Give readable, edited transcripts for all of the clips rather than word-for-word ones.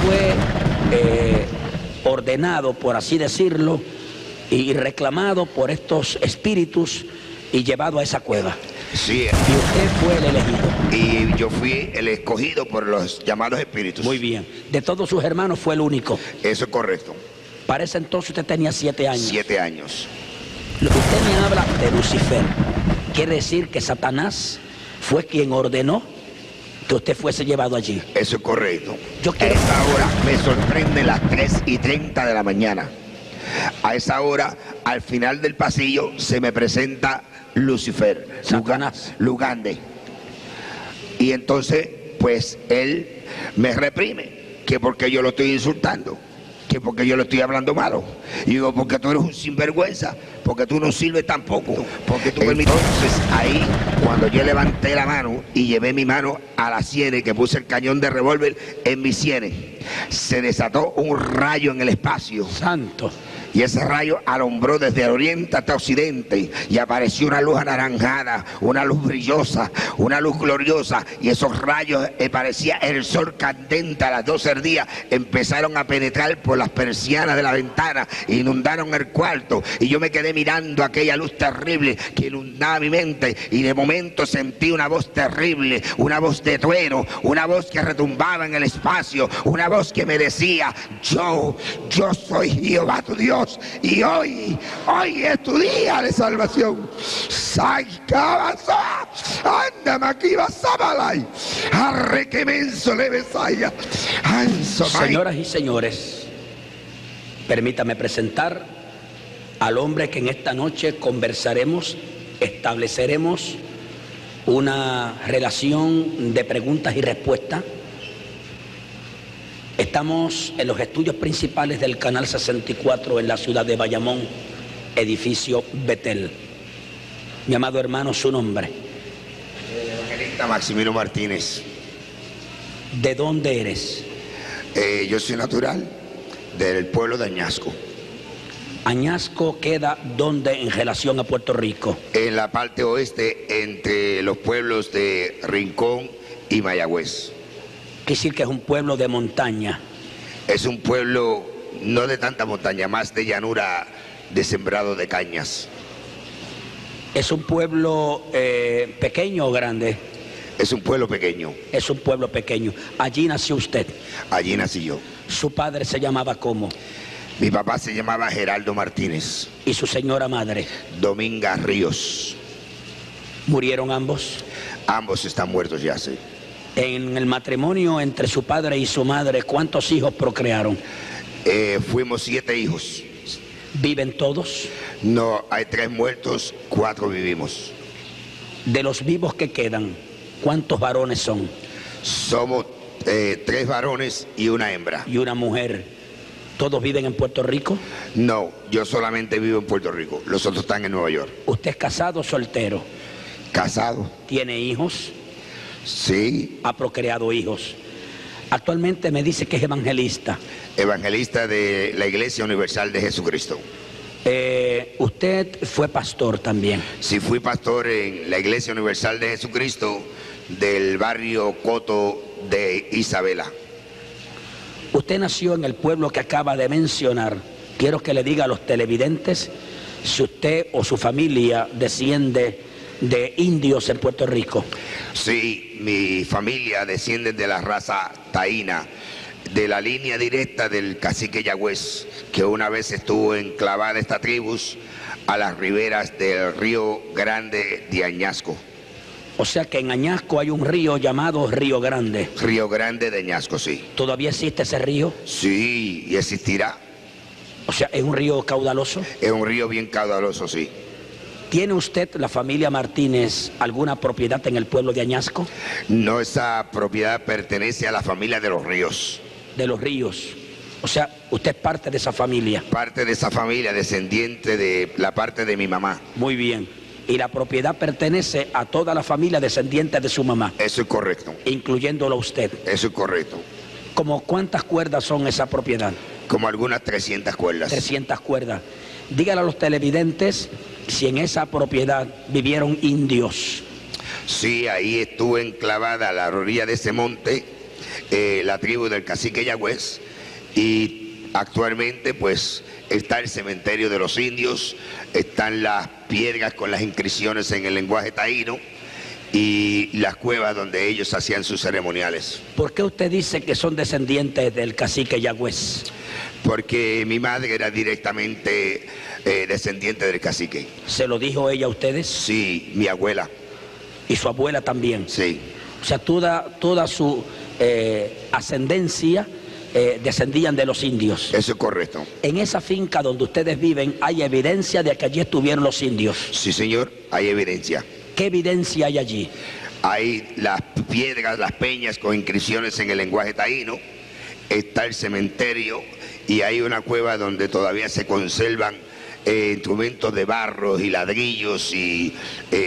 fue ordenado, por así decirlo, y reclamado por estos espíritus y llevado a esa cueva. Sí, Y usted fue el elegido. y yo fui el escogido por los llamados espíritus. Muy bien. De todos sus hermanos fue el único. Eso es correcto. Para ese entonces usted tenía 7 años. 7 años. Usted me habla de Lucifer. Quiere decir que Satanás fue quien ordenó que usted fuese llevado allí. Eso es correcto. Yo quiero... A esa hora me sorprende las 3:30 de la mañana. A esa hora, al final del pasillo, se me presenta Lucifer, Satanás. Lugande. Y entonces, pues, él me reprime, que porque yo lo estoy insultando, que porque yo le estoy hablando malo. Y digo, porque tú eres un sinvergüenza, porque tú no sirves tampoco, porque tú permites. Entonces, ahí, cuando yo levanté la mano y llevé mi mano a las sienes, que puse el cañón de revólver en mis sienes, se desató un rayo en el espacio. Santo. Y ese rayo alumbró desde el oriente hasta occidente y apareció una luz anaranjada, una luz brillosa, una luz gloriosa, y esos rayos parecía el sol candente a las 12 del día, empezaron a penetrar por las persianas de la ventana, inundaron el cuarto, y yo me quedé mirando aquella luz terrible que inundaba mi mente, y de momento sentí una voz terrible, una voz de trueno, una voz que retumbaba en el espacio, una voz que me decía: yo soy Jehová tu Dios, y hoy es tu día de salvación. Señoras y señores, permítame presentar al hombre que en esta noche conversaremos, estableceremos una relación de preguntas y respuestas. Estamos en los estudios principales del Canal 64 en la ciudad de Bayamón, edificio Betel. Mi amado hermano, su nombre. Evangelista Maximino Martínez. ¿De dónde eres? Yo soy natural del pueblo de Añasco. ¿Añasco queda dónde en relación a Puerto Rico? En la parte oeste, entre los pueblos de Rincón y Mayagüez. Quiere decir que es un pueblo de montaña. Es un pueblo no de tanta montaña, más de llanura, de sembrado de cañas. ¿Es un pueblo pequeño o grande? Es un pueblo pequeño. Es un pueblo pequeño. Allí nació usted. Allí nací yo. ¿Su padre se llamaba cómo? Mi papá se llamaba Geraldo Martínez. ¿Y su señora madre? Dominga Ríos. ¿Murieron ambos? Ambos están muertos ya, sí. En el matrimonio entre su padre y su madre, ¿cuántos hijos procrearon? Fuimos 7 hijos. ¿Viven todos? No, hay 3 muertos, 4 vivimos. De los vivos que quedan, ¿cuántos varones son? Somos 3 varones y una hembra. ¿Y una mujer? ¿Todos viven en Puerto Rico? No, yo solamente vivo en Puerto Rico. Los otros están en Nueva York. ¿Usted es casado o soltero? ¿Casado? ¿Tiene hijos? Sí. ¿Ha procreado hijos? Actualmente me dice que es evangelista. Evangelista de la Iglesia Universal de Jesucristo. ¿Usted fue pastor también? Sí, fui pastor en la Iglesia Universal de Jesucristo del barrio Coto de Isabela. Usted nació en el pueblo que acaba de mencionar. Quiero que le diga a los televidentes si usted o su familia desciende de indios en Puerto Rico. Sí, mi familia desciende de la raza taína, de la línea directa del cacique Yagüez, que una vez estuvo enclavada esta tribu a las riberas del río Grande de Añasco. O sea que en Añasco hay un río llamado Río Grande. Río Grande de Añasco, sí. ¿Todavía existe ese río? Sí, y existirá. O sea, ¿es un río caudaloso? Es un río bien caudaloso, sí. ¿Tiene usted, la familia Martínez, alguna propiedad en el pueblo de Añasco? No, esa propiedad pertenece a la familia de los Ríos. De los Ríos. O sea, usted es parte de esa familia. Parte de esa familia, descendiente de la parte de mi mamá. Muy bien. Y la propiedad pertenece a toda la familia descendiente de su mamá. Eso es correcto. Incluyéndolo a usted. Eso es correcto. ¿Cómo cuántas cuerdas son esa propiedad? Como algunas 300 cuerdas. 300 cuerdas. Dígale a los televidentes si en esa propiedad vivieron indios. Sí, ahí estuve enclavada a la orilla de ese monte la tribu del cacique Yagüez, y actualmente pues está el cementerio de los indios, están las piedras con las inscripciones en el lenguaje taíno y las cuevas donde ellos hacían sus ceremoniales. ¿Por qué usted dice que son descendientes del cacique Yagüez? Porque mi madre era directamente descendiente del cacique. ¿Se lo dijo ella a ustedes? Sí, mi abuela. ¿Y su abuela también? Sí. O sea, toda su ascendencia descendían de los indios. Eso es correcto. En esa finca donde ustedes viven, ¿hay evidencia de que allí estuvieron los indios? Sí, señor, hay evidencia. ¿Qué evidencia hay allí? Hay las piedras, las peñas con inscripciones en el lenguaje taíno, está el cementerio y hay una cueva donde todavía se conservan instrumentos de barro y ladrillos y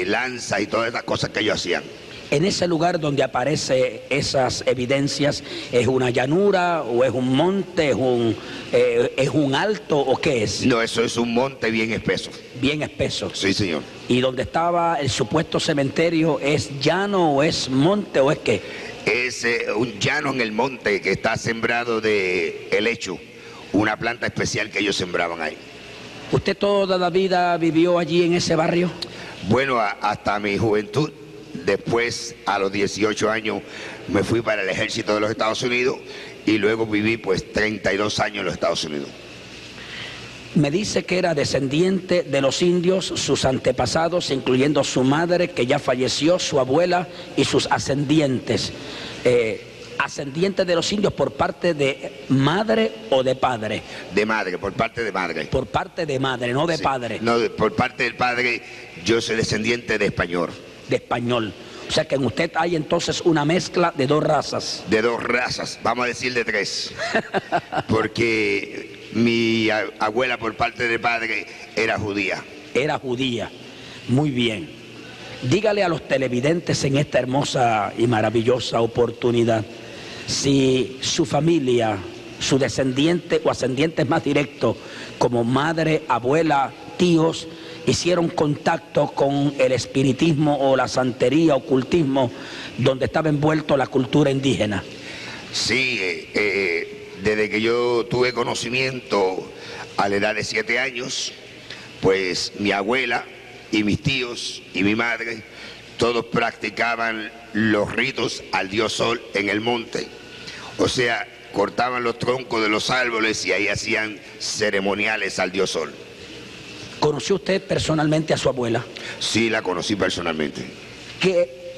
lanzas y todas esas cosas que ellos hacían. En ese lugar donde aparecen esas evidencias, ¿es una llanura o es un monte, es un alto o qué es? No, eso es un monte bien espeso. Bien espeso. Sí, señor. ¿Y donde estaba el supuesto cementerio es llano o es monte o es qué? Es un llano en el monte que está sembrado de helecho, una planta especial que ellos sembraban ahí. ¿Usted toda la vida vivió allí en ese barrio? Bueno, hasta mi juventud. Después, a los 18 años, me fui para el ejército de los Estados Unidos y luego viví pues 32 años en los Estados Unidos. Me dice que era descendiente de los indios, sus antepasados, incluyendo su madre, que ya falleció, su abuela y sus ascendientes. ¿Ascendientes de los indios por parte de madre o de padre? De madre, por parte de madre. Por parte de madre, no de Sí. padre. No, por parte del padre, yo soy descendiente de español. De español. O sea que en usted hay entonces una mezcla de dos razas. De dos razas, vamos a decir de tres. Porque mi abuela por parte de padre era judía. Era judía. Muy bien. Dígale a los televidentes en esta hermosa y maravillosa oportunidad si su familia, su descendiente o ascendientes más directos, como madre, abuela, tíos, hicieron contacto con el espiritismo o la santería, ocultismo, donde estaba envuelto la cultura indígena. Sí, desde que yo tuve conocimiento a la edad de 7 años, pues mi abuela y mis tíos y mi madre, todos practicaban los ritos al dios Sol en el monte. O sea, cortaban los troncos de los árboles y ahí hacían ceremoniales al dios Sol. ¿Conoció usted personalmente a su abuela? Sí, la conocí personalmente.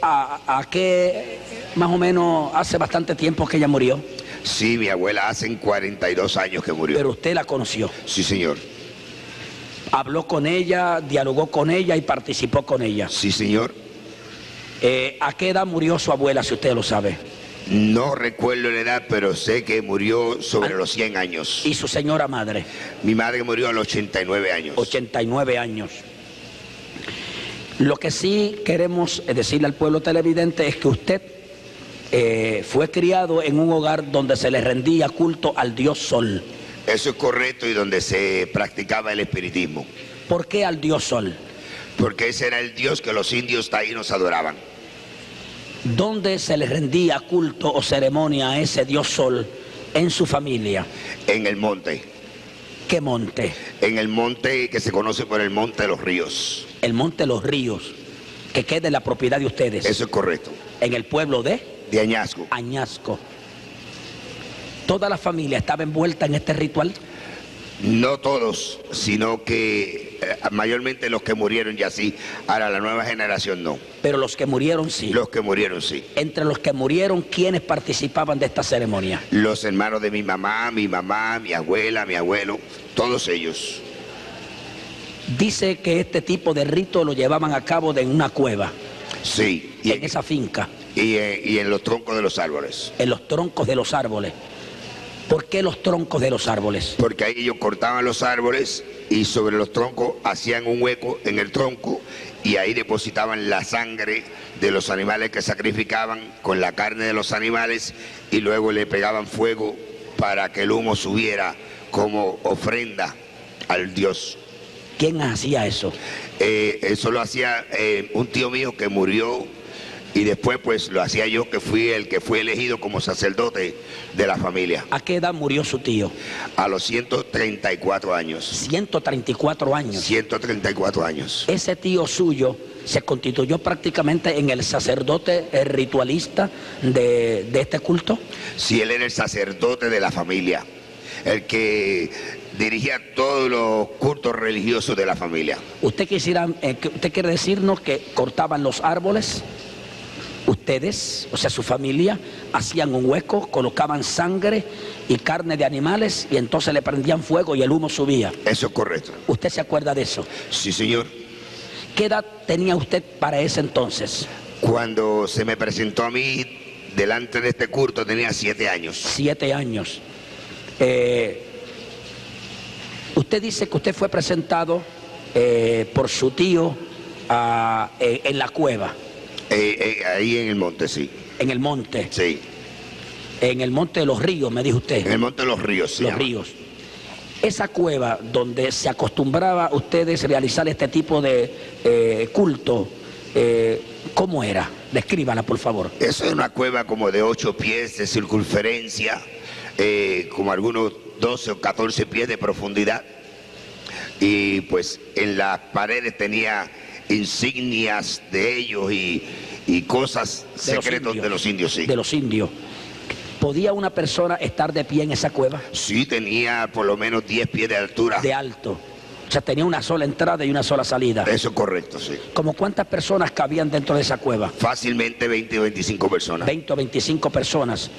¿A qué más o menos hace bastante tiempo que ella murió? Sí, mi abuela hace 42 años que murió. Pero usted la conoció. Sí, señor. Habló con ella, dialogó con ella y participó con ella. Sí, señor. ¿A qué edad murió su abuela, si usted lo sabe? No recuerdo la edad, pero sé que murió sobre los 100 años. ¿Y su señora madre? Mi madre murió a los 89 años. 89 años. Lo que sí queremos decirle al pueblo televidente es que usted fue criado en un hogar donde se le rendía culto al dios Sol. Eso es correcto, y donde se practicaba el espiritismo. ¿Por qué al dios Sol? Porque ese era el dios que los indios taínos adoraban. ¿Dónde se le rendía culto o ceremonia a ese dios Sol en su familia? En el monte. ¿Qué monte? En el monte que se conoce por el Monte de los Ríos. El Monte de los Ríos, que queda en la propiedad de ustedes. Eso es correcto. En el pueblo de Añasco. Añasco. ¿Toda la familia estaba envuelta en este ritual? No todos, sino que mayormente los que murieron ya sí. Ahora la nueva generación no. Pero los que murieron sí. Los que murieron sí. Entre los que murieron, ¿quiénes participaban de esta ceremonia? Los hermanos de mi mamá, mi abuela, mi abuelo, todos ellos. Dice que este tipo de rito lo llevaban a cabo en una cueva. Sí. En esa finca. Y en los troncos de los árboles. En los troncos de los árboles. ¿Por qué los troncos de los árboles? Porque ahí ellos cortaban los árboles y sobre los troncos hacían un hueco en el tronco y ahí depositaban la sangre de los animales que sacrificaban con la carne de los animales y luego le pegaban fuego para que el humo subiera como ofrenda al dios. ¿Quién hacía eso? Eso lo hacía un tío mío que murió Y después pues lo hacía yo, que fui el que fue elegido como sacerdote de la familia. ¿A qué edad murió su tío? A los 134 años. 134 años. 134 años. Ese tío suyo se constituyó prácticamente en el sacerdote ritualista de este culto. Sí, él era el sacerdote de la familia, el que dirigía todos los cultos religiosos de la familia. ¿Usted quiere decirnos que cortaban los árboles? Ustedes, o sea, su familia, hacían un hueco, colocaban sangre y carne de animales y entonces le prendían fuego y el humo subía. Eso es correcto. ¿Usted se acuerda de eso? Sí, señor. ¿Qué edad tenía usted para ese entonces? Cuando se me presentó a mí delante de este culto tenía 7 años. 7 años. Usted dice que usted fue presentado por su tío en la cueva. Ahí en el monte, sí. En el monte. Sí. En el monte de los ríos, me dijo usted. En el monte de los ríos, sí. Los ríos. Esa cueva donde se acostumbraba a ustedes realizar este tipo de culto, ¿cómo era? Descríbala, por favor. Eso es una cueva como de 8 pies de circunferencia, como algunos 12 o 14 pies de profundidad. Y pues en las paredes tenía insignias de ellos y cosas secretos de los indios, sí. De los indios. ¿Podía una persona estar de pie en esa cueva? Sí, tenía por lo menos 10 pies de altura. De alto. O sea, tenía una sola entrada y una sola salida. Eso es correcto, sí. ¿Cómo cuántas personas cabían dentro de esa cueva? Fácilmente 20 o 25 personas. 20 o 25 personas.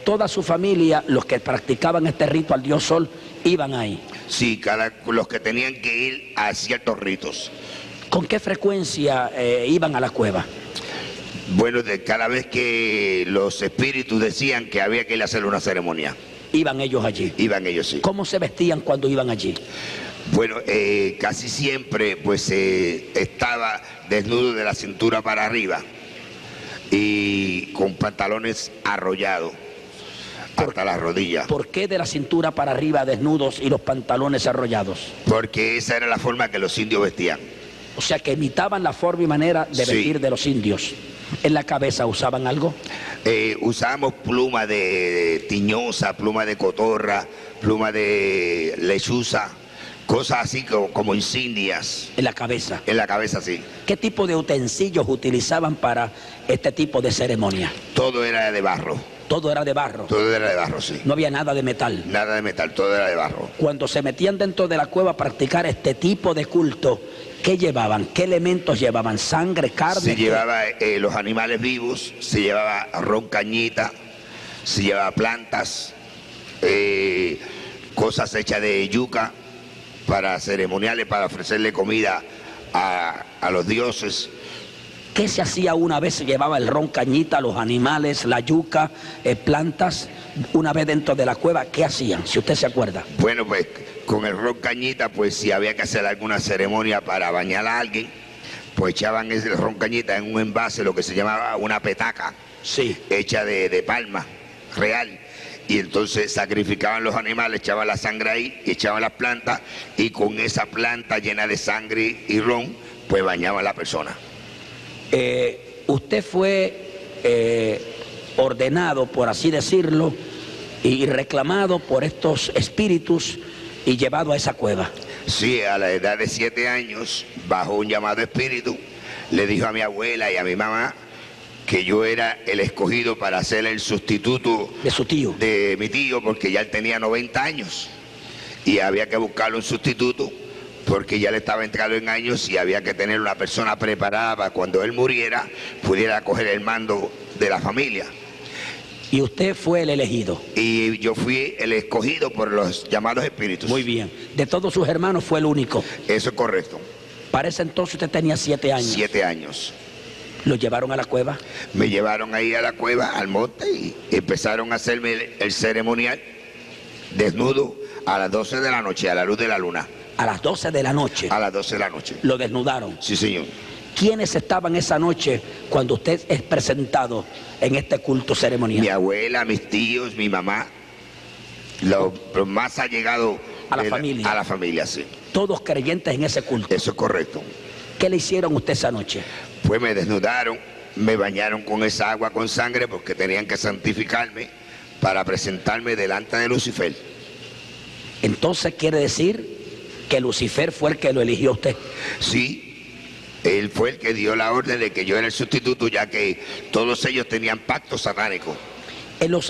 Toda su familia, los que practicaban este rito al dios Sol, iban ahí. Sí, los que tenían que ir a ciertos ritos. ¿Con qué frecuencia iban a la cueva? Bueno, cada vez que los espíritus decían que había que ir a hacer una ceremonia. Iban ellos allí. Iban ellos, sí. ¿Cómo se vestían cuando iban allí? Bueno, casi siempre pues estaba desnudo de la cintura para arriba y con pantalones arrollados hasta las rodillas. ¿Por qué de la cintura para arriba desnudos y los pantalones arrollados? Porque esa era la forma que los indios vestían. O sea, que imitaban la forma y manera de vestir de los indios. ¿En la cabeza usaban algo? Usábamos pluma de tiñosa, pluma de cotorra, pluma de lechuza, cosas así como insignias. En la cabeza. En la cabeza, sí. ¿Qué tipo de utensilios utilizaban para este tipo de ceremonia? Todo era de barro. Todo era de barro. Todo era de barro, sí. No había nada de metal. Nada de metal, todo era de barro. Cuando se metían dentro de la cueva a practicar este tipo de culto, ¿qué llevaban? ¿Qué elementos llevaban? ¿Sangre, carne? Se llevaba los animales vivos, se llevaba ron cañita, se llevaba plantas, cosas hechas de yuca para ceremoniales, para ofrecerle comida a los dioses. ¿Qué se hacía una vez? Se llevaba el ron cañita, los animales, la yuca, plantas. Una vez dentro de la cueva, ¿qué hacían? Si usted se acuerda. Bueno, pues con el ron cañita, pues si había que hacer alguna ceremonia para bañar a alguien, pues echaban ese ron cañita en un envase, lo que se llamaba una petaca, sí, hecha de palma real. Y entonces sacrificaban los animales, echaban la sangre ahí, y echaban las plantas, y con esa planta llena de sangre y ron, pues bañaban a la persona. Usted fue ordenado, por así decirlo, y reclamado por estos espíritus y llevado a esa cueva. Sí, a la edad de 7 años, bajo un llamado espíritu, le dijo a mi abuela y a mi mamá que yo era el escogido para ser el sustituto de su tío, de mi tío, porque ya él tenía 90 años y había que buscarle un sustituto porque ya le estaba entrando en años y había que tener una persona preparada para cuando él muriera pudiera coger el mando de la familia. Y usted fue el elegido. Y yo fui el escogido por los llamados espíritus. Muy bien. De todos sus hermanos fue el único. Eso es correcto. Para ese entonces usted tenía 7 años. 7 años. ¿Lo llevaron a la cueva? Me llevaron ahí a la cueva, al monte, y empezaron a hacerme el ceremonial desnudo a las 12 de la noche, a la luz de la luna. A las 12 de la noche. A las 12 de la noche. Lo desnudaron. Sí, señor. ¿Quiénes estaban esa noche cuando usted es presentado en este culto ceremonial? Mi abuela, mis tíos, mi mamá, los más allegados a la familia. A la familia, sí. Todos creyentes en ese culto. Eso es correcto. ¿Qué le hicieron a usted esa noche? Pues me desnudaron, me bañaron con esa agua con sangre porque tenían que santificarme para presentarme delante de Lucifer. Entonces quiere decir que Lucifer fue el que lo eligió a usted. Sí, él fue el que dio la orden de que yo era el sustituto, ya que todos ellos tenían pacto satánico. En los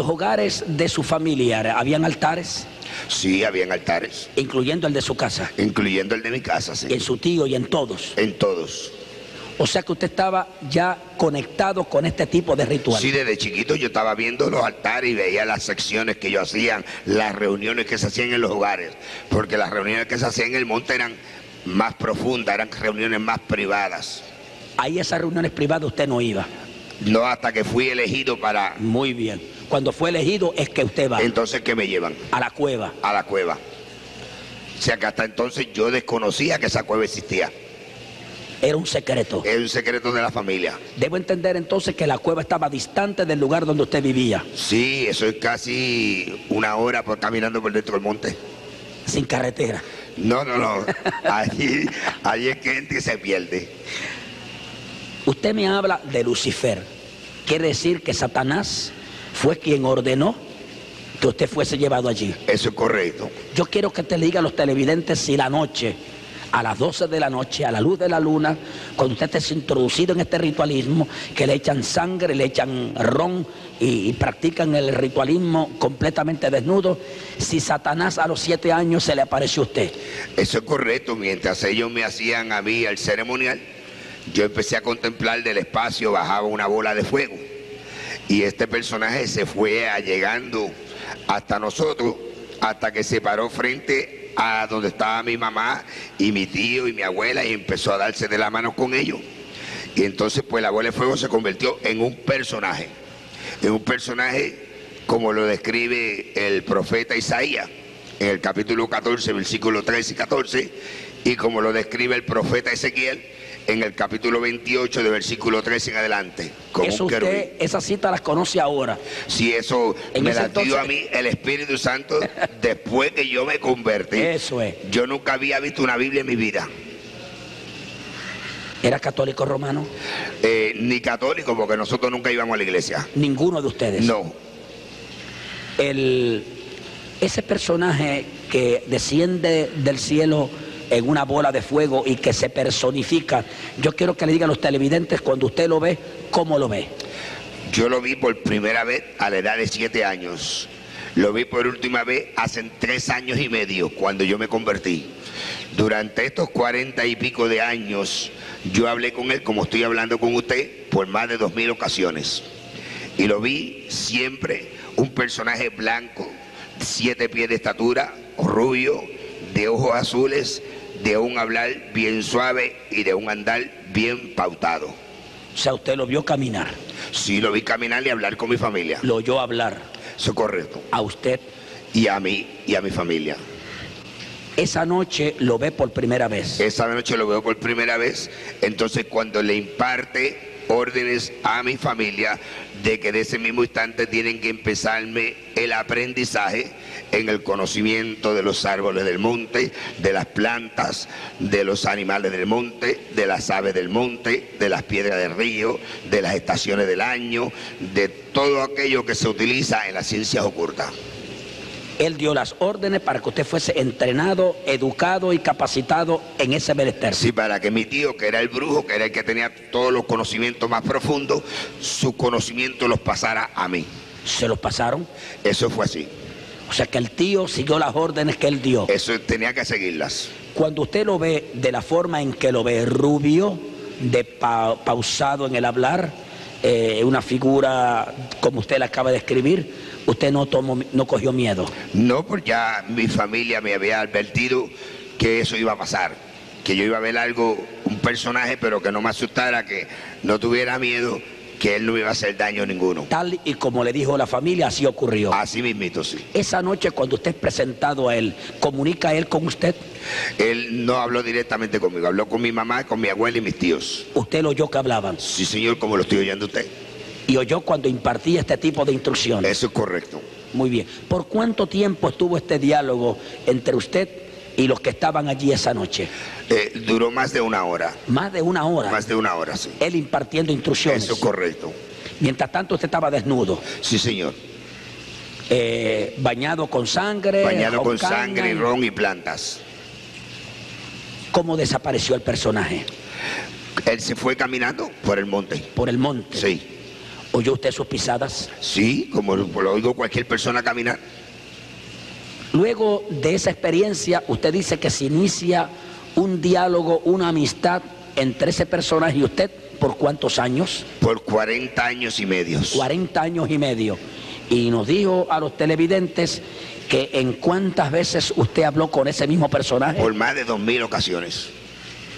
hogares de su familia, ¿habían altares? Sí, habían altares. Incluyendo el de su casa. Incluyendo el de mi casa, sí. Y en su tío y en todos. En todos. O sea que usted estaba ya conectado con este tipo de ritual. Sí, desde chiquito yo estaba viendo los altares y veía las secciones que ellos hacían, las reuniones que se hacían en los hogares, porque las reuniones que se hacían en el monte eran más profundas, eran reuniones más privadas. Ahí esas reuniones privadas usted no iba. No, hasta que fui elegido para... Muy bien. Cuando fue elegido es que usted va. Entonces, ¿qué me llevan? A la cueva. A la cueva. O sea que hasta entonces yo desconocía que esa cueva existía. Era un secreto. Es un secreto de la familia. Debo entender entonces que la cueva estaba distante del lugar donde usted vivía. Sí, eso es casi una hora caminando por dentro del monte. Sin carretera. No. Allí es que gente se pierde. Usted me habla de Lucifer. Quiere decir que Satanás fue quien ordenó que usted fuese llevado allí. Eso es correcto. Yo quiero que te diga a los televidentes si la noche, a las 12 de la noche, a la luz de la luna, cuando usted esté introducido en este ritualismo, que le echan sangre, le echan ron y practican el ritualismo completamente desnudo, si Satanás a los 7 años se le apareció a usted. Eso es correcto. Mientras ellos me hacían a mí el ceremonial, yo empecé a contemplar del espacio, bajaba una bola de fuego. Y este personaje se fue allegando hasta nosotros, hasta que se paró frente a donde estaba mi mamá y mi tío y mi abuela y empezó a darse de la mano con ellos. Y entonces pues la bola de fuego se convirtió en un personaje como lo describe el profeta Isaías en el capítulo 14, versículos 13 y 14, y como lo describe el profeta Ezequiel en el capítulo 28 de versículo 13 en adelante. Como eso usted, esa cita las conoce ahora. Sí, eso me la dio a mí el Espíritu Santo después que yo me convertí. Eso es. Yo nunca había visto una Biblia en mi vida. ¿Era católico romano? Ni católico, porque nosotros nunca íbamos a la iglesia. ¿Ninguno de ustedes? No. Ese personaje que desciende del cielo en una bola de fuego y que se personifica, yo quiero que le diga a los televidentes, cuando usted lo ve, ¿cómo lo ve? Yo lo vi por primera vez a la edad de 7 años. Lo vi por última vez hace 3 años y medio, cuando yo me convertí. Durante estos 40 y pico de años, yo hablé con él, como estoy hablando con usted, por más de 2000 ocasiones. Y lo vi siempre un personaje blanco, 7 pies de estatura, rubio, de ojos azules, de un hablar bien suave y de un andar bien pautado. O sea, usted lo vio caminar. Sí, lo vi caminar y hablar con mi familia. Lo oyó hablar. Eso es correcto. A usted. Y a mí y a mi familia. Esa noche lo ve por primera vez. Esa noche lo veo por primera vez. Entonces cuando le imparte órdenes a mi familia de que de ese mismo instante tienen que empezarme el aprendizaje en el conocimiento de los árboles del monte, de las plantas, de los animales del monte, de las aves del monte, de las piedras del río, de las estaciones del año, de todo aquello que se utiliza en las ciencias ocultas. Él dio las órdenes para que usted fuese entrenado, educado y capacitado en ese menester. Sí, para que mi tío, que era el brujo, que era el que tenía todos los conocimientos más profundos, su conocimiento los pasara a mí. ¿Se los pasaron? Eso fue así. O sea que el tío siguió las órdenes que él dio. Eso tenía que seguirlas. Cuando usted lo ve de la forma en que lo ve, rubio, pausado en el hablar, una figura como usted la acaba de escribir, ¿usted no cogió miedo? No, porque ya mi familia me había advertido que eso iba a pasar, que yo iba a ver algo, un personaje, pero que no me asustara, que no tuviera miedo, que él no me iba a hacer daño ninguno. Tal y como le dijo la familia, así ocurrió. Así mismito, sí. Esa noche, cuando usted es presentado a él, ¿comunica él con usted? Él no habló directamente conmigo, habló con mi mamá, con mi abuela y mis tíos. ¿Usted lo oyó que hablaban? Sí, señor, como lo estoy oyendo usted. Y oyó cuando impartía este tipo de instrucciones. Eso es correcto. Muy bien. ¿Por cuánto tiempo estuvo este diálogo entre usted y los que estaban allí esa noche? Duró más de una hora. Más de una hora. Más de una hora, sí. Él impartiendo instrucciones. Eso es correcto. Mientras tanto usted estaba desnudo. Sí, señor. Bañado con sangre. Bañado con sangre y ron y plantas. ¿Cómo desapareció el personaje? Él se fue caminando por el monte. Por el monte. Sí. ¿Oyó usted sus pisadas? Sí, como lo oigo cualquier persona caminar. Luego de esa experiencia, usted dice que se inicia un diálogo, una amistad entre ese personaje y usted. ¿Por cuántos años? Por 40 años y medio. 40 años y medio. Y nos dijo a los televidentes que en cuántas veces usted habló con ese mismo personaje. Por más de 2000 ocasiones.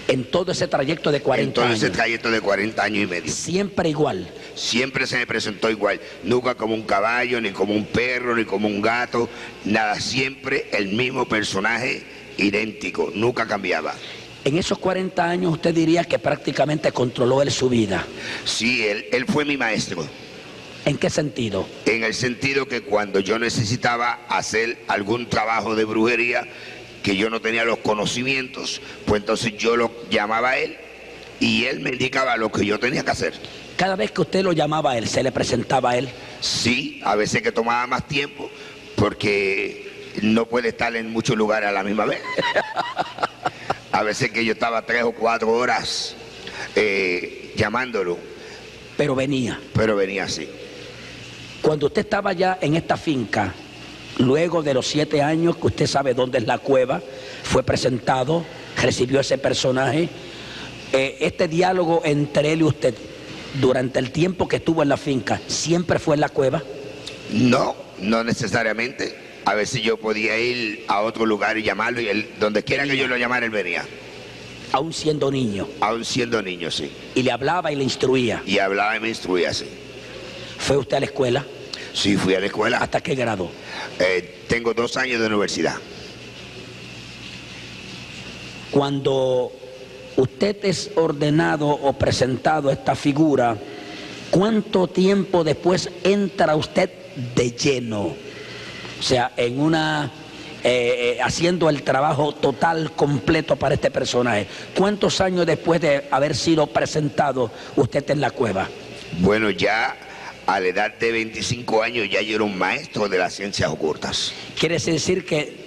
En todo ese trayecto de 40 años. En todo ese trayecto de 40 años y medio. Siempre igual. Siempre se me presentó igual. Nunca como un caballo, ni como un perro, ni como un gato. Nada, siempre el mismo personaje idéntico. Nunca cambiaba. En esos 40 años usted diría que prácticamente controló él su vida. Sí, él fue mi maestro. ¿En qué sentido? En el sentido que cuando yo necesitaba hacer algún trabajo de brujería, que yo no tenía los conocimientos, pues entonces yo lo llamaba a él y él me indicaba lo que yo tenía que hacer. Cada vez que usted lo llamaba a él, ¿se le presentaba a él? Sí, a veces que tomaba más tiempo, porque no puede estar en muchos lugares a la misma vez. A veces que yo estaba 3 o 4 horas llamándolo. Pero venía. Pero venía así. Cuando usted estaba ya en esta finca, luego de los 7 años que usted sabe dónde es la cueva, fue presentado, recibió ese personaje, este diálogo entre él y usted, durante el tiempo que estuvo en la finca, ¿siempre fue en la cueva? No, no necesariamente. A veces yo podía ir a otro lugar y llamarlo y él, donde quiera que yo lo llamara, él venía. Aún siendo niño. Aún siendo niño, sí. Y le hablaba y le instruía. Y hablaba y me instruía, sí. ¿Fue usted a la escuela? Sí, fui a la escuela. ¿Hasta qué grado? Tengo 2 años de universidad. Cuando usted es ordenado o presentado a esta figura, ¿cuánto tiempo después entra usted de lleno? O sea, en una haciendo el trabajo total, completo para este personaje. ¿Cuántos años después de haber sido presentado usted en la cueva? Bueno, ya a la edad de 25 años ya yo era un maestro de las ciencias ocultas. Quiere decir que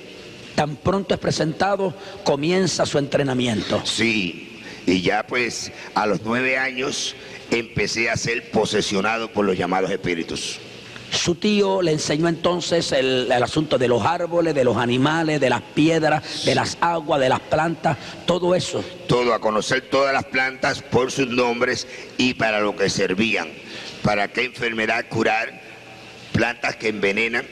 tan pronto es presentado, comienza su entrenamiento. Sí, y ya pues a los 9 años empecé a ser posesionado por los llamados espíritus. Su tío le enseñó entonces el asunto de los árboles, de los animales, de las piedras, de las aguas, de las plantas, todo eso. Todo, a conocer todas las plantas por sus nombres y para lo que servían. Para qué enfermedad curar, plantas que envenenan.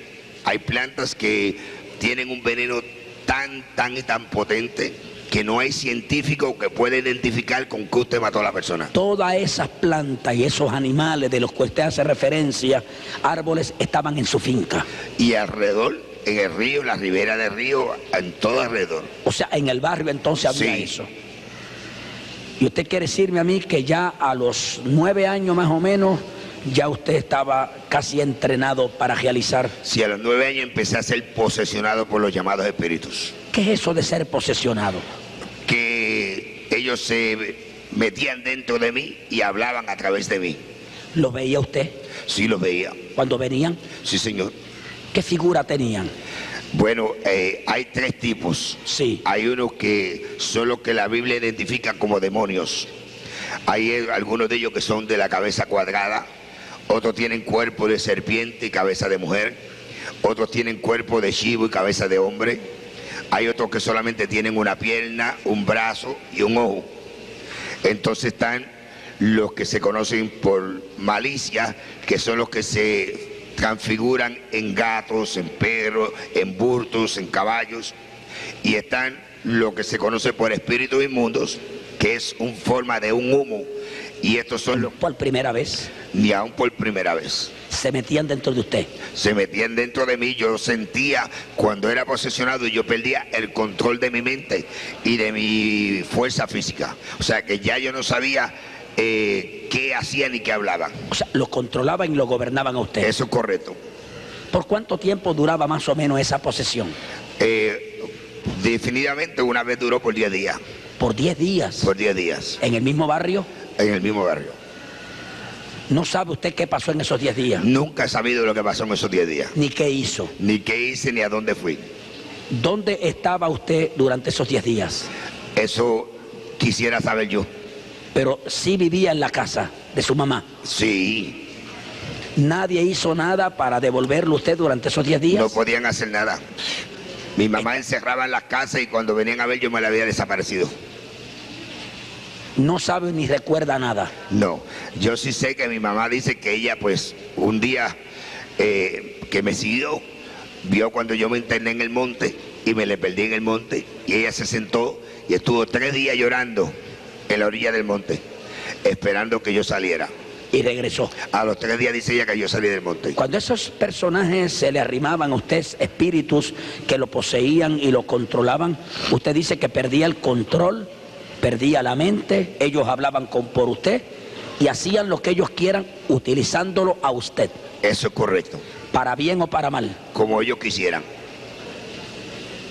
Hay plantas que tienen un veneno tan potente que no hay científico que pueda identificar con qué usted mató a la persona. Todas esas plantas y esos animales de los que usted hace referencia, árboles, estaban en su finca. Y alrededor, en el río, en la ribera del río, en todo alrededor. O sea, en el barrio entonces había sí. Eso. Y usted quiere decirme a mí que ya a los 9 años más o menos, ya usted estaba casi entrenado para realizar. Sí, a los 9 años empecé a ser posesionado por los llamados espíritus. ¿Qué es eso de ser posesionado? Que ellos se metían dentro de mí y hablaban a través de mí. ¿Lo veía usted? Sí, los veía. ¿Cuando venían? Sí, señor. ¿Qué figura tenían? Bueno, hay 3 tipos. Sí. Hay unos que son los que la Biblia identifica como demonios. Hay algunos de ellos que son de la cabeza cuadrada. Otros tienen cuerpo de serpiente y cabeza de mujer. Otros tienen cuerpo de chivo y cabeza de hombre. Hay otros que solamente tienen una pierna, un brazo y un ojo. Entonces están los que se conocen por malicia, que son los que se transfiguran en gatos, en perros, en burtos, en caballos. Y están los que se conoce por espíritus inmundos, que es una forma de un humo. Y estos son los... ¿Por primera vez? Ni aún por primera vez. ¿Se metían dentro de usted? Se metían dentro de mí. Yo sentía, cuando era posesionado, yo perdía el control de mi mente y de mi fuerza física. O sea que ya yo no sabía qué hacían y qué hablaban. O sea, lo controlaban y lo gobernaban a usted. Eso es correcto. ¿Por cuánto tiempo duraba más o menos esa posesión? Definitivamente una vez duró por 10 días. ¿Por 10 días? Por 10 días. ¿En el mismo barrio? En el mismo barrio. ¿No sabe usted qué pasó en esos 10 días? Nunca he sabido lo que pasó en esos 10 días. ¿Ni qué hizo? Ni qué hice, ni a dónde fui. ¿Dónde estaba usted durante esos 10 días? Eso quisiera saber yo. Pero sí vivía en la casa de su mamá. Sí. ¿Nadie hizo nada para devolverlo a usted durante esos 10 días? No podían hacer nada. Mi mamá encerraba en las casas y cuando venían a ver yo me la había desaparecido. No sabe ni recuerda nada. No, yo sí sé que mi mamá dice que ella pues un día que me siguió, vio cuando yo me interné en el monte y me le perdí en el monte y ella se sentó y estuvo 3 días llorando en la orilla del monte, esperando que yo saliera. Y regresó. A los 3 días dice ella que yo salí del monte. Cuando esos personajes se le arrimaban a usted, espíritus que lo poseían y lo controlaban, usted dice que perdía el control, perdía la mente, ellos hablaban por usted y hacían lo que ellos quieran utilizándolo a usted. Eso es correcto. ¿Para bien o para mal? Como ellos quisieran.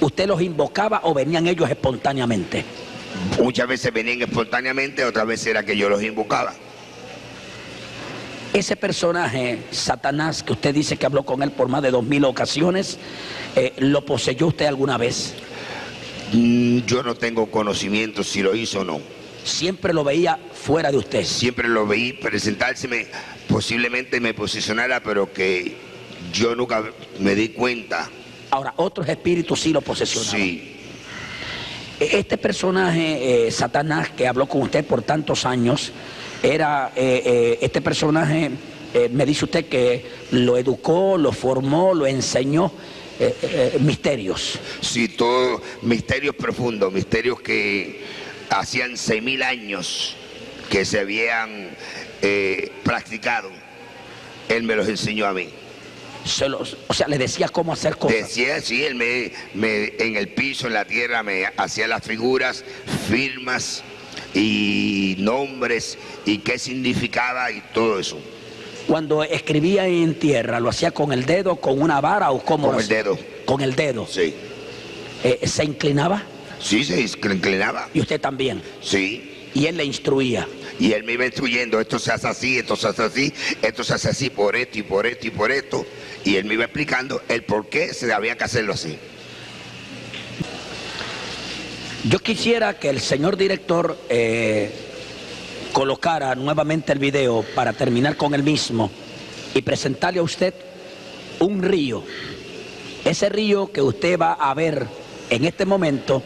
¿Usted los invocaba o venían ellos espontáneamente? Muchas veces venían espontáneamente, otras veces era que yo los invocaba. Ese personaje, Satanás, que usted dice que habló con él por más de 2000 ocasiones, ¿lo poseyó usted alguna vez? Yo no tengo conocimiento si lo hizo o no. Siempre lo veía fuera de usted. Siempre lo veí presentárseme, posiblemente me posicionara, pero que yo nunca me di cuenta. Ahora, otros espíritus sí lo posesionaban. Sí. Este personaje, Satanás, que habló con usted por tantos años, era este personaje, me dice usted que lo educó, lo formó, lo enseñó, misterios. Sí, todos misterios profundos, misterios que hacían 6000 años que se habían practicado. Él me los enseñó a mí. O sea, le decía cómo hacer cosas. Decía, sí, él en el piso, en la tierra, me hacía las figuras, firmas y nombres y qué significaba y todo eso. Cuando escribía en tierra, ¿lo hacía con el dedo, con una vara o cómo? Con el dedo. Con el dedo. Sí. ¿Se inclinaba? Sí, se inclinaba. ¿Y usted también? Sí. Y él le instruía. Y él me iba instruyendo, esto se hace así, esto se hace así, esto se hace así por esto y por esto y por esto. Y él me iba explicando el por qué se había que hacerlo así. Yo quisiera que el señor director colocara nuevamente el video para terminar con el mismo y presentarle a usted un río. Ese río que usted va a ver en este momento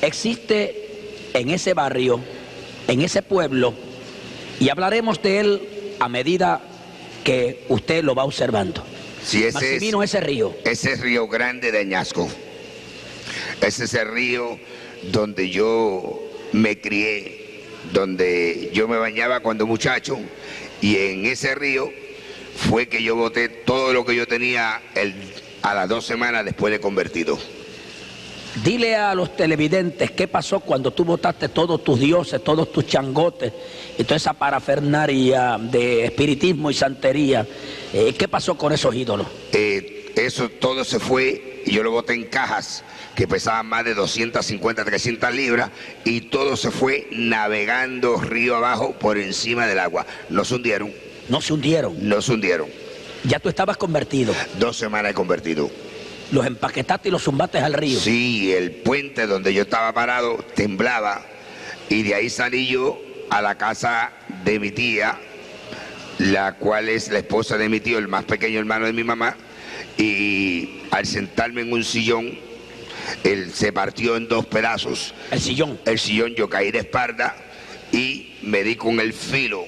existe en ese barrio, en ese pueblo, y hablaremos de él a medida que usted lo va observando. Sí, Maximino, ese río. Ese es Río Grande de Añasco. Ese es el río donde yo me crié, donde yo me bañaba cuando muchacho, y en ese río fue que yo boté todo lo que yo tenía a las 2 semanas después de convertido. Dile a los televidentes qué pasó cuando tú botaste todos tus dioses, todos tus changotes y toda esa parafernaria de espiritismo y santería. ¿Qué pasó con esos ídolos? Eso todo se fue y yo lo boté en cajas que pesaban más de 250, 300 libras y todo se fue navegando río abajo por encima del agua. No se hundieron. ¿No se hundieron? No se hundieron. ¿Ya tú estabas convertido? 2 semanas he convertido. ¿Los empaquetaste y los zumbaste al río? Sí, el puente donde yo estaba parado temblaba y de ahí salí yo a la casa de mi tía, la cual es la esposa de mi tío, el más pequeño hermano de mi mamá, y al sentarme en un sillón, él se partió en 2 pedazos. ¿El sillón? El sillón, yo caí de espalda y me di con el filo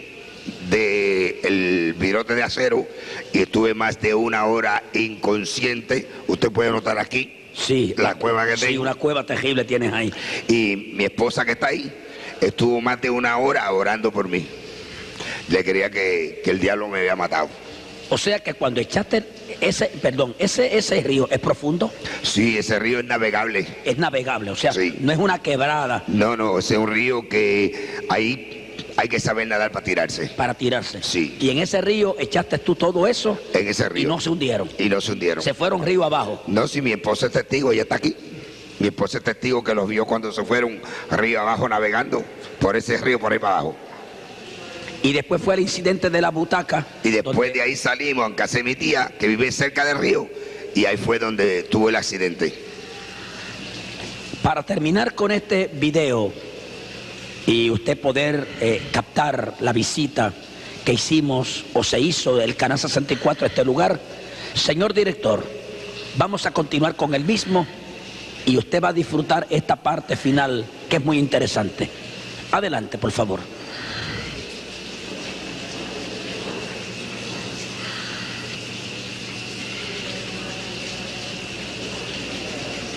del virote de acero y estuve más de 1 hora inconsciente. Usted puede notar aquí, sí, la cueva que tengo. Sí, una cueva terrible tienes ahí. Y mi esposa que está ahí estuvo más de 1 hora orando por mí. Le creía que el diablo me había matado. O sea que cuando echaste ese río es profundo. Sí, ese río es navegable. Es navegable, o sea, sí. No es una quebrada. No, ese es un río que ahí hay que saber nadar para tirarse. Para tirarse. Sí. Y en ese río echaste tú todo eso. En ese río. Y no se hundieron. Y no se hundieron. Se fueron río abajo. No, si mi esposa es testigo, ella está aquí. Mi esposa es testigo que los vio cuando se fueron río abajo navegando por ese río por ahí para abajo. Y después fue el incidente de la butaca. Y después de ahí salimos en casa de mi tía, que vive cerca del río, y ahí fue donde tuvo el accidente. Para terminar con este video y usted poder captar la visita que hicimos o se hizo del Canal 64 a este lugar, señor director, vamos a continuar con el mismo y usted va a disfrutar esta parte final que es muy interesante. Adelante, por favor.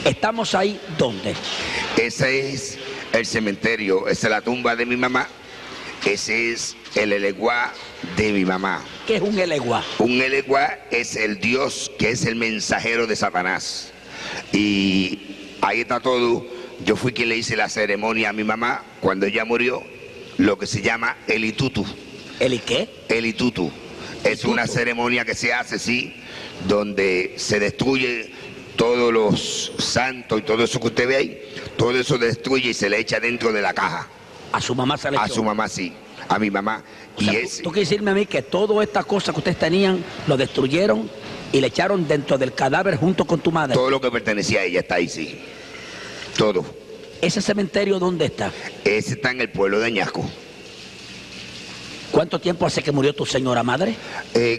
Estamos ahí, ¿dónde? Ese es el cementerio, esa es la tumba de mi mamá, ese es el eleguá de mi mamá. ¿Qué es un eleguá? Un eleguá es el Dios que es el mensajero de Satanás. Y ahí está todo. Yo fui quien le hice la ceremonia a mi mamá cuando ella murió, lo que se llama el itutu. ¿El qué? El itutu. Es una ceremonia que se hace, sí, donde se destruye todos los santos y todo eso que usted ve ahí, todo eso destruye y se le echa dentro de la caja. ¿A su mamá se le echó? A su mamá, sí, a mi mamá. O sea, ¿tú quieres decirme a mí que todas estas cosas que ustedes tenían lo destruyeron y le echaron dentro del cadáver junto con tu madre? Todo lo que pertenecía a ella está ahí, sí. Todo. ¿Ese cementerio dónde está? Ese está en el pueblo de Añasco. ¿Cuánto tiempo hace que murió tu señora madre?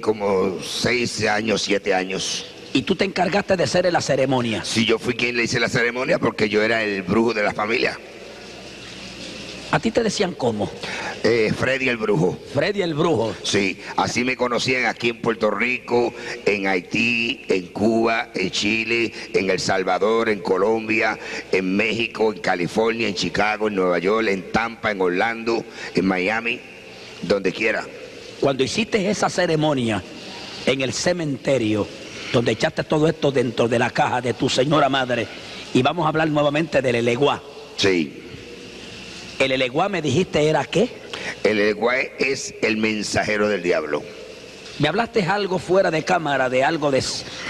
Como 6 años, 7 años. ¿Y tú te encargaste de hacer la ceremonia? Sí, yo fui quien le hice la ceremonia porque yo era el brujo de la familia. ¿A ti te decían cómo? Freddy el Brujo. Freddy el Brujo. Sí, así me conocían aquí en Puerto Rico, en Haití, en Cuba, en Chile, en El Salvador, en Colombia, en México, en California, en Chicago, en Nueva York, en Tampa, en Orlando, en Miami, donde quiera. Cuando hiciste esa ceremonia en el cementerio, donde echaste todo esto dentro de la caja de tu señora madre, y vamos a hablar nuevamente del eleguá. Sí. ¿El eleguá me dijiste era qué? El eleguá es el mensajero del diablo. Me hablaste algo fuera de cámara, de algo de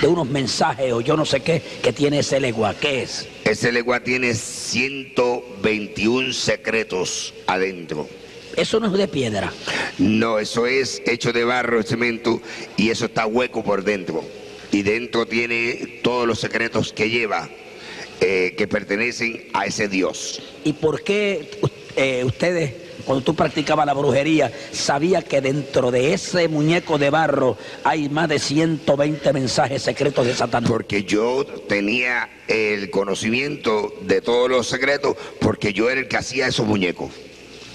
unos mensajes o yo no sé qué, que tiene ese eleguá. ¿Qué es? Ese eleguá tiene 121 secretos adentro. Eso no es de piedra. No, eso es hecho de barro, de cemento, y eso está hueco por dentro. Y dentro tiene todos los secretos que lleva, que pertenecen a ese Dios. ¿Y por qué ustedes, cuando tú practicabas la brujería, sabías que dentro de ese muñeco de barro hay más de 120 mensajes secretos de Satanás? Porque yo tenía el conocimiento de todos los secretos, porque yo era el que hacía esos muñecos.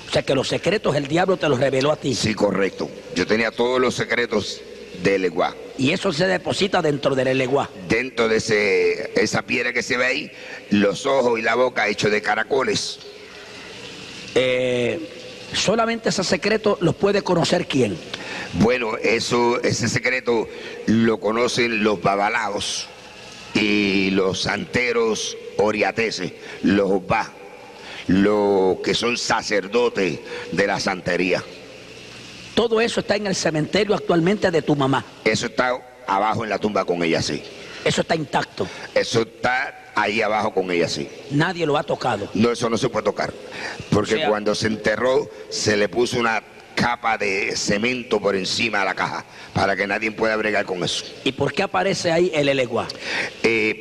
O sea que los secretos el diablo te los reveló a ti. Sí, correcto. Yo tenía todos los secretos del eleguá. Y eso se deposita dentro del eleguá. Dentro de esa piedra que se ve ahí, los ojos y la boca hechos de caracoles. Solamente ese secreto los puede conocer ¿quién? Bueno, ese secreto lo conocen los babalaos y los santeros oriateses, los ba, los que son sacerdotes de la santería. Todo eso está en el cementerio actualmente de tu mamá. Eso está abajo en la tumba con ella, sí. Eso está intacto. Eso está ahí abajo con ella, sí. Nadie lo ha tocado. No, eso no se puede tocar. Porque cuando se enterró, se le puso una capa de cemento por encima de la caja para que nadie pueda bregar con eso. ¿Y por qué aparece ahí el eleguá?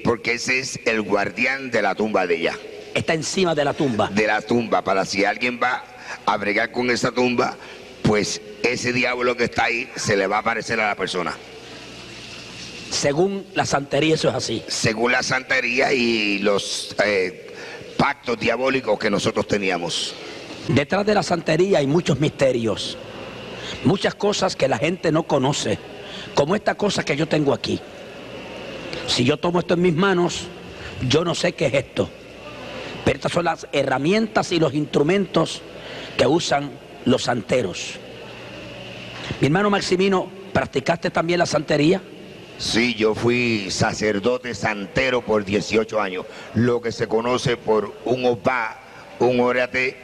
Porque ese es el guardián de la tumba de ella. Está encima de la tumba. De la tumba, para si alguien va a bregar con esa tumba, pues ese diablo que está ahí se le va a aparecer a la persona. Según la santería eso es así. Según la santería y los pactos diabólicos que nosotros teníamos. Detrás de la santería hay muchos misterios, muchas cosas que la gente no conoce, como esta cosa que yo tengo aquí. Si yo tomo esto en mis manos, yo no sé qué es esto, pero estas son las herramientas y los instrumentos que usan los santeros. Mi hermano Maximino, ¿practicaste también la santería? Sí, yo fui sacerdote santero por 18 años, lo que se conoce por un opá, un orate.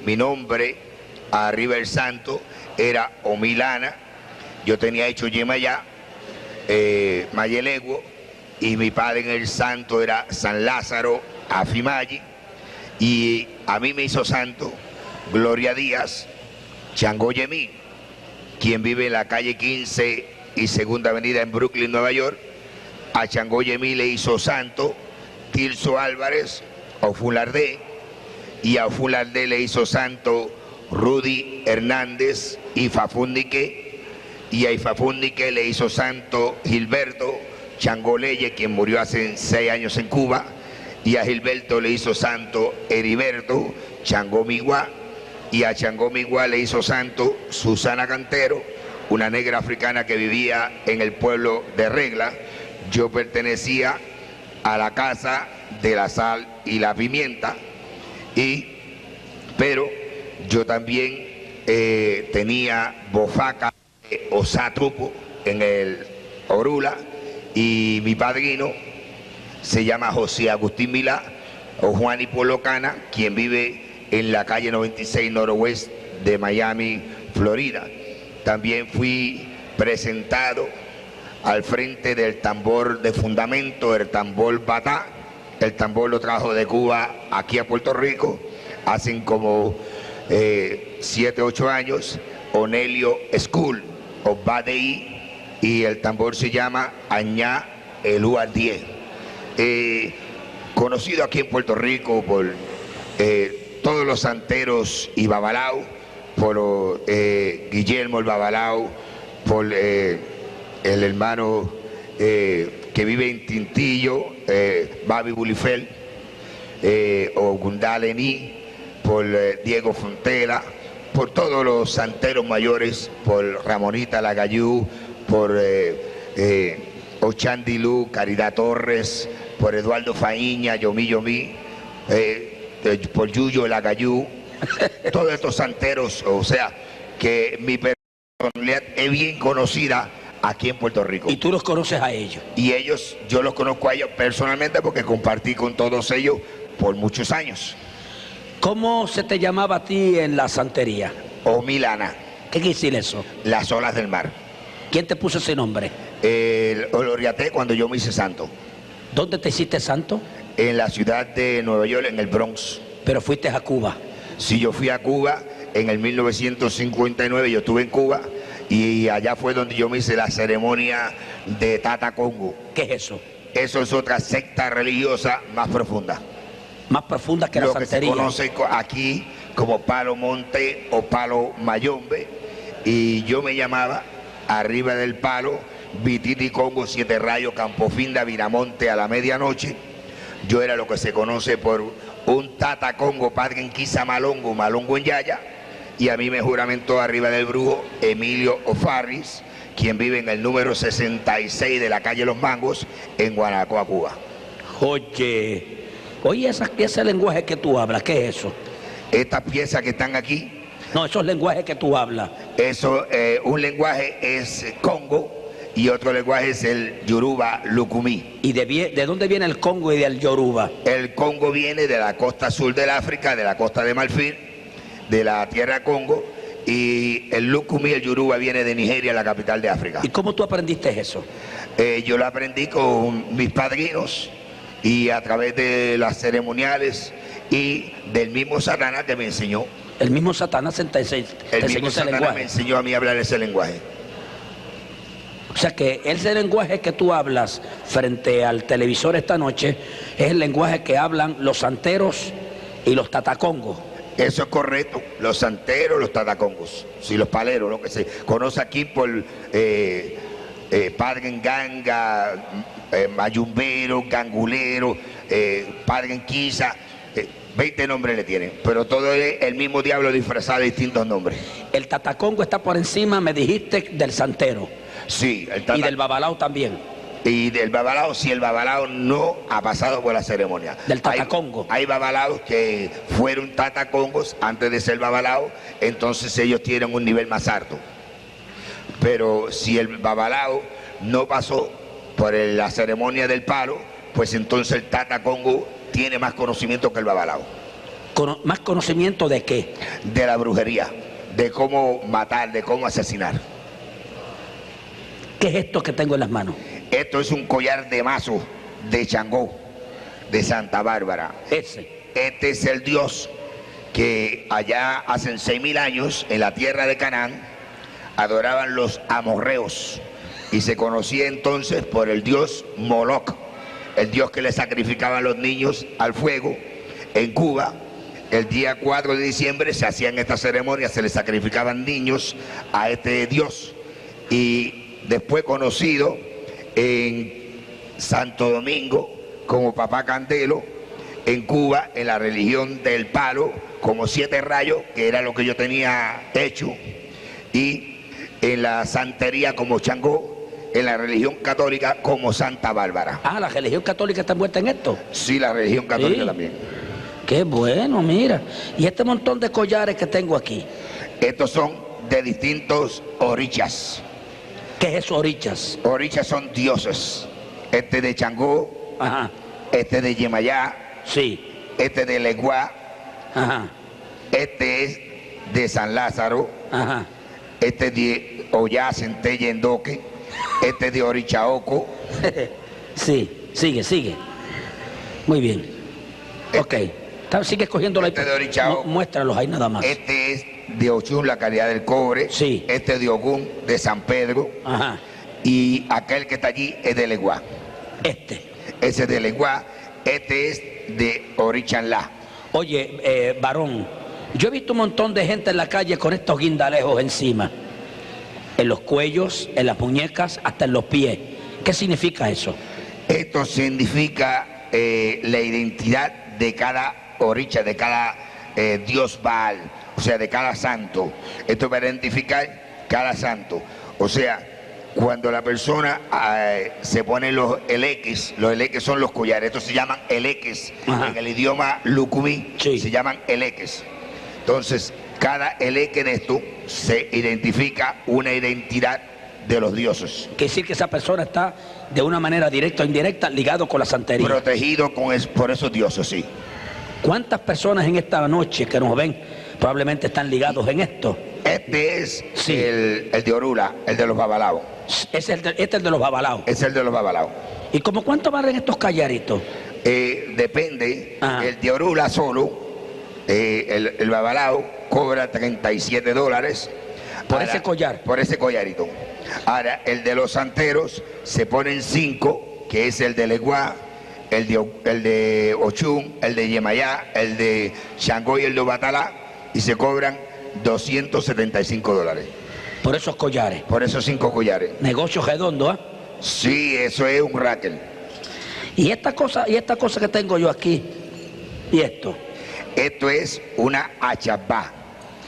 Mi nombre, arriba el santo, era Omilana. Yo tenía hecho Yemayá, Mayeleguo, y mi padre en el santo era San Lázaro Afimayi, y a mí me hizo santo Gloria Díaz Changoyemí, quien vive en la calle 15 y Segunda Avenida en Brooklyn, Nueva York. A Changoyemí le hizo santo Tirso Álvarez Ofulardé, y a Ofulardé le hizo santo Rudy Hernández Ifafúndique, y a Ifafúndique le hizo santo Gilberto Changoleye, quien murió hace 6 años en Cuba, y a Gilberto le hizo santo Heriberto Changomiguá, y a Changomiguá le hizo santo Susana Cantero, una negra africana que vivía en el pueblo de Regla. Yo pertenecía a la casa de la sal y la pimienta, pero yo también tenía bofaca o satrupo en el Orula, y mi padrino se llama José Agustín Milá o Juan Hipolocana, quien vive en la calle 96 Noroeste de Miami, Florida. También fui presentado al frente del tambor de fundamento, el tambor Batá. El tambor lo trajo de Cuba aquí a Puerto Rico, hacen como 7, 8 años, Onelio School, o Badei, y el tambor se llama Añá Elúa 10. Conocido aquí en Puerto Rico por todos los santeros y babalao, por Guillermo el Babalao, por el hermano que vive en Tintillo, Babi Bulifel, o Gundalení, por Diego Fontela, por todos los santeros mayores, por Ramonita Lagayú, por Ochandilú, Caridad Torres, por Eduardo Faíña, Yomí Yomí, por Yuyo Lagayú, todos estos santeros, o sea, que mi personalidad es bien conocida aquí en Puerto Rico. ¿Y tú los conoces a ellos? Y ellos, yo los conozco a ellos personalmente porque compartí con todos ellos por muchos años. ¿Cómo se te llamaba a ti en la santería? O Milana. ¿Qué quiere decir eso? Las olas del mar. ¿Quién te puso ese nombre? Lo oriaté cuando yo me hice santo. ¿Dónde te hiciste santo? En la ciudad de Nueva York, en el Bronx. Pero fuiste a Cuba. Sí, yo fui a Cuba en el 1959, yo estuve en Cuba, y allá fue donde yo me hice la ceremonia de Tata Congo. ¿Qué es eso? Eso es otra secta religiosa más profunda. Más profunda que la santería. Lo que se conoce aquí como Palo Monte o Palo Mayombe, y yo me llamaba arriba del palo Vititi Congo, 7 rayos, Campofinda, Viramonte a la medianoche. Yo era lo que se conoce por un Tata Congo, padre en Quisa Malongo, Malongo en Yaya, y a mí me juramentó arriba del brujo Emilio O'Farris, quien vive en el número 66 de la calle Los Mangos, en Guanacoa, Cuba. Oye, ese lenguaje que tú hablas, ¿qué es eso? Estas piezas que están aquí. No, esos lenguajes que tú hablas. Eso, un lenguaje es Congo y otro lenguaje es el Yoruba Lucumí. ¿Y de dónde viene el Congo y del Yoruba? El Congo viene de la costa sur del África, de la costa de Marfil, de la tierra Congo, y el Lucumí, el Yoruba, viene de Nigeria, la capital de África. ¿Y cómo tú aprendiste eso? Yo lo aprendí con mis padrinos y a través de las ceremoniales y del mismo Satanás que me enseñó. El mismo Satanás te enseñó ese lenguaje. Me enseñó a mí a hablar ese lenguaje. O sea que ese lenguaje que tú hablas frente al televisor esta noche es el lenguaje que hablan los santeros y los tatacongos. Eso es correcto, los santeros, los tatacongos, sí, los paleros, lo que se conoce aquí por padre en ganga, mayumbero, gangulero, padre en quisa, 20 nombres le tienen, pero todo es el mismo diablo disfrazado de distintos nombres. El tatacongo está por encima, me dijiste, del santero. Sí, y del babalao también. Y del babalao, si el babalao no ha pasado por la ceremonia. Del tatacongo. Hay babalaos que fueron tatacongos antes de ser babalao, entonces ellos tienen un nivel más alto. Pero si el babalao no pasó por la ceremonia del palo, pues entonces el tatacongo tiene más conocimiento que el babalao. ¿Más conocimiento de qué? De la brujería, de cómo matar, de cómo asesinar. ¿Qué es esto que tengo en las manos? Esto es un collar de mazo de Changó, de Santa Bárbara. Este es el dios que allá hace 6000 años, en la tierra de Canaán, adoraban los amorreos. Y se conocía entonces por el dios Moloch, el dios que le sacrificaban los niños al fuego. En Cuba, el día 4 de diciembre se hacían estas ceremonias, se le sacrificaban niños a este dios. Y después conocido en Santo Domingo como Papá Candelo, en Cuba en la religión del palo como 7 rayos, que era lo que yo tenía hecho, y en la santería como Changó, en la religión católica como Santa Bárbara. Ah, ¿la religión católica está envuelta en esto? Sí, la religión católica también. Qué bueno, mira. Y este montón de collares que tengo aquí. Estos son de distintos orichas. ¿Qué es eso, orichas? Orichas son dioses. Este de Changó, ajá, este de Yemayá, sí, este de Leguá, ajá, este es de San Lázaro, ajá, este de Ollá, Centella, Endoque, este de Orichaoco. Sí, sigue. Muy bien. Ok. Sigue escogiendo la... Este de Orichaoco. Muéstralos ahí nada más. Este es de Ochún, la calidad del cobre. Sí. Este de Ogún, de San Pedro. Ajá. Y aquel que está allí es de Leguá. Ese es de Leguá. Este es de Orichanlá. Oye, varón, yo he visto un montón de gente en la calle con estos guindalejos encima. En los cuellos, en las muñecas, hasta en los pies. ¿Qué significa eso? Esto significa la identidad de cada oricha, de cada dios Baal, o sea, de cada santo. Esto es para identificar cada santo. O sea, cuando la persona se pone los eleques son los collares, estos se llaman eleques. Ajá. En el idioma lucumí, sí, se llaman eleques. Entonces, cada eleque de esto se identifica una identidad de los dioses. Quiere decir que esa persona está de una manera directa o indirecta ligado con la santería. Protegido por esos dioses, sí. ¿Cuántas personas en esta noche que nos ven probablemente están ligados en esto? Este es sí, el de Orula, el de los babalaos. Este es el de los babalaos. Es el de los babalaos. ¿Y como cuánto valen estos callaritos? Depende. Ajá. El de Orula solo, el babalao cobra $37. ¿Por ese collar? Por ese collarito. Ahora, el de los santeros se ponen 5, que es el de Leguá, el de Ochún, el de Yemayá, el de Changó y el de Obatalá, y se cobran $275. Por esos collares. Por esos 5 collares. Negocio redondo, ¿eh? Sí, eso es un raquel. Y esta cosa que tengo yo aquí, ¿y esto? Esto es una achabá.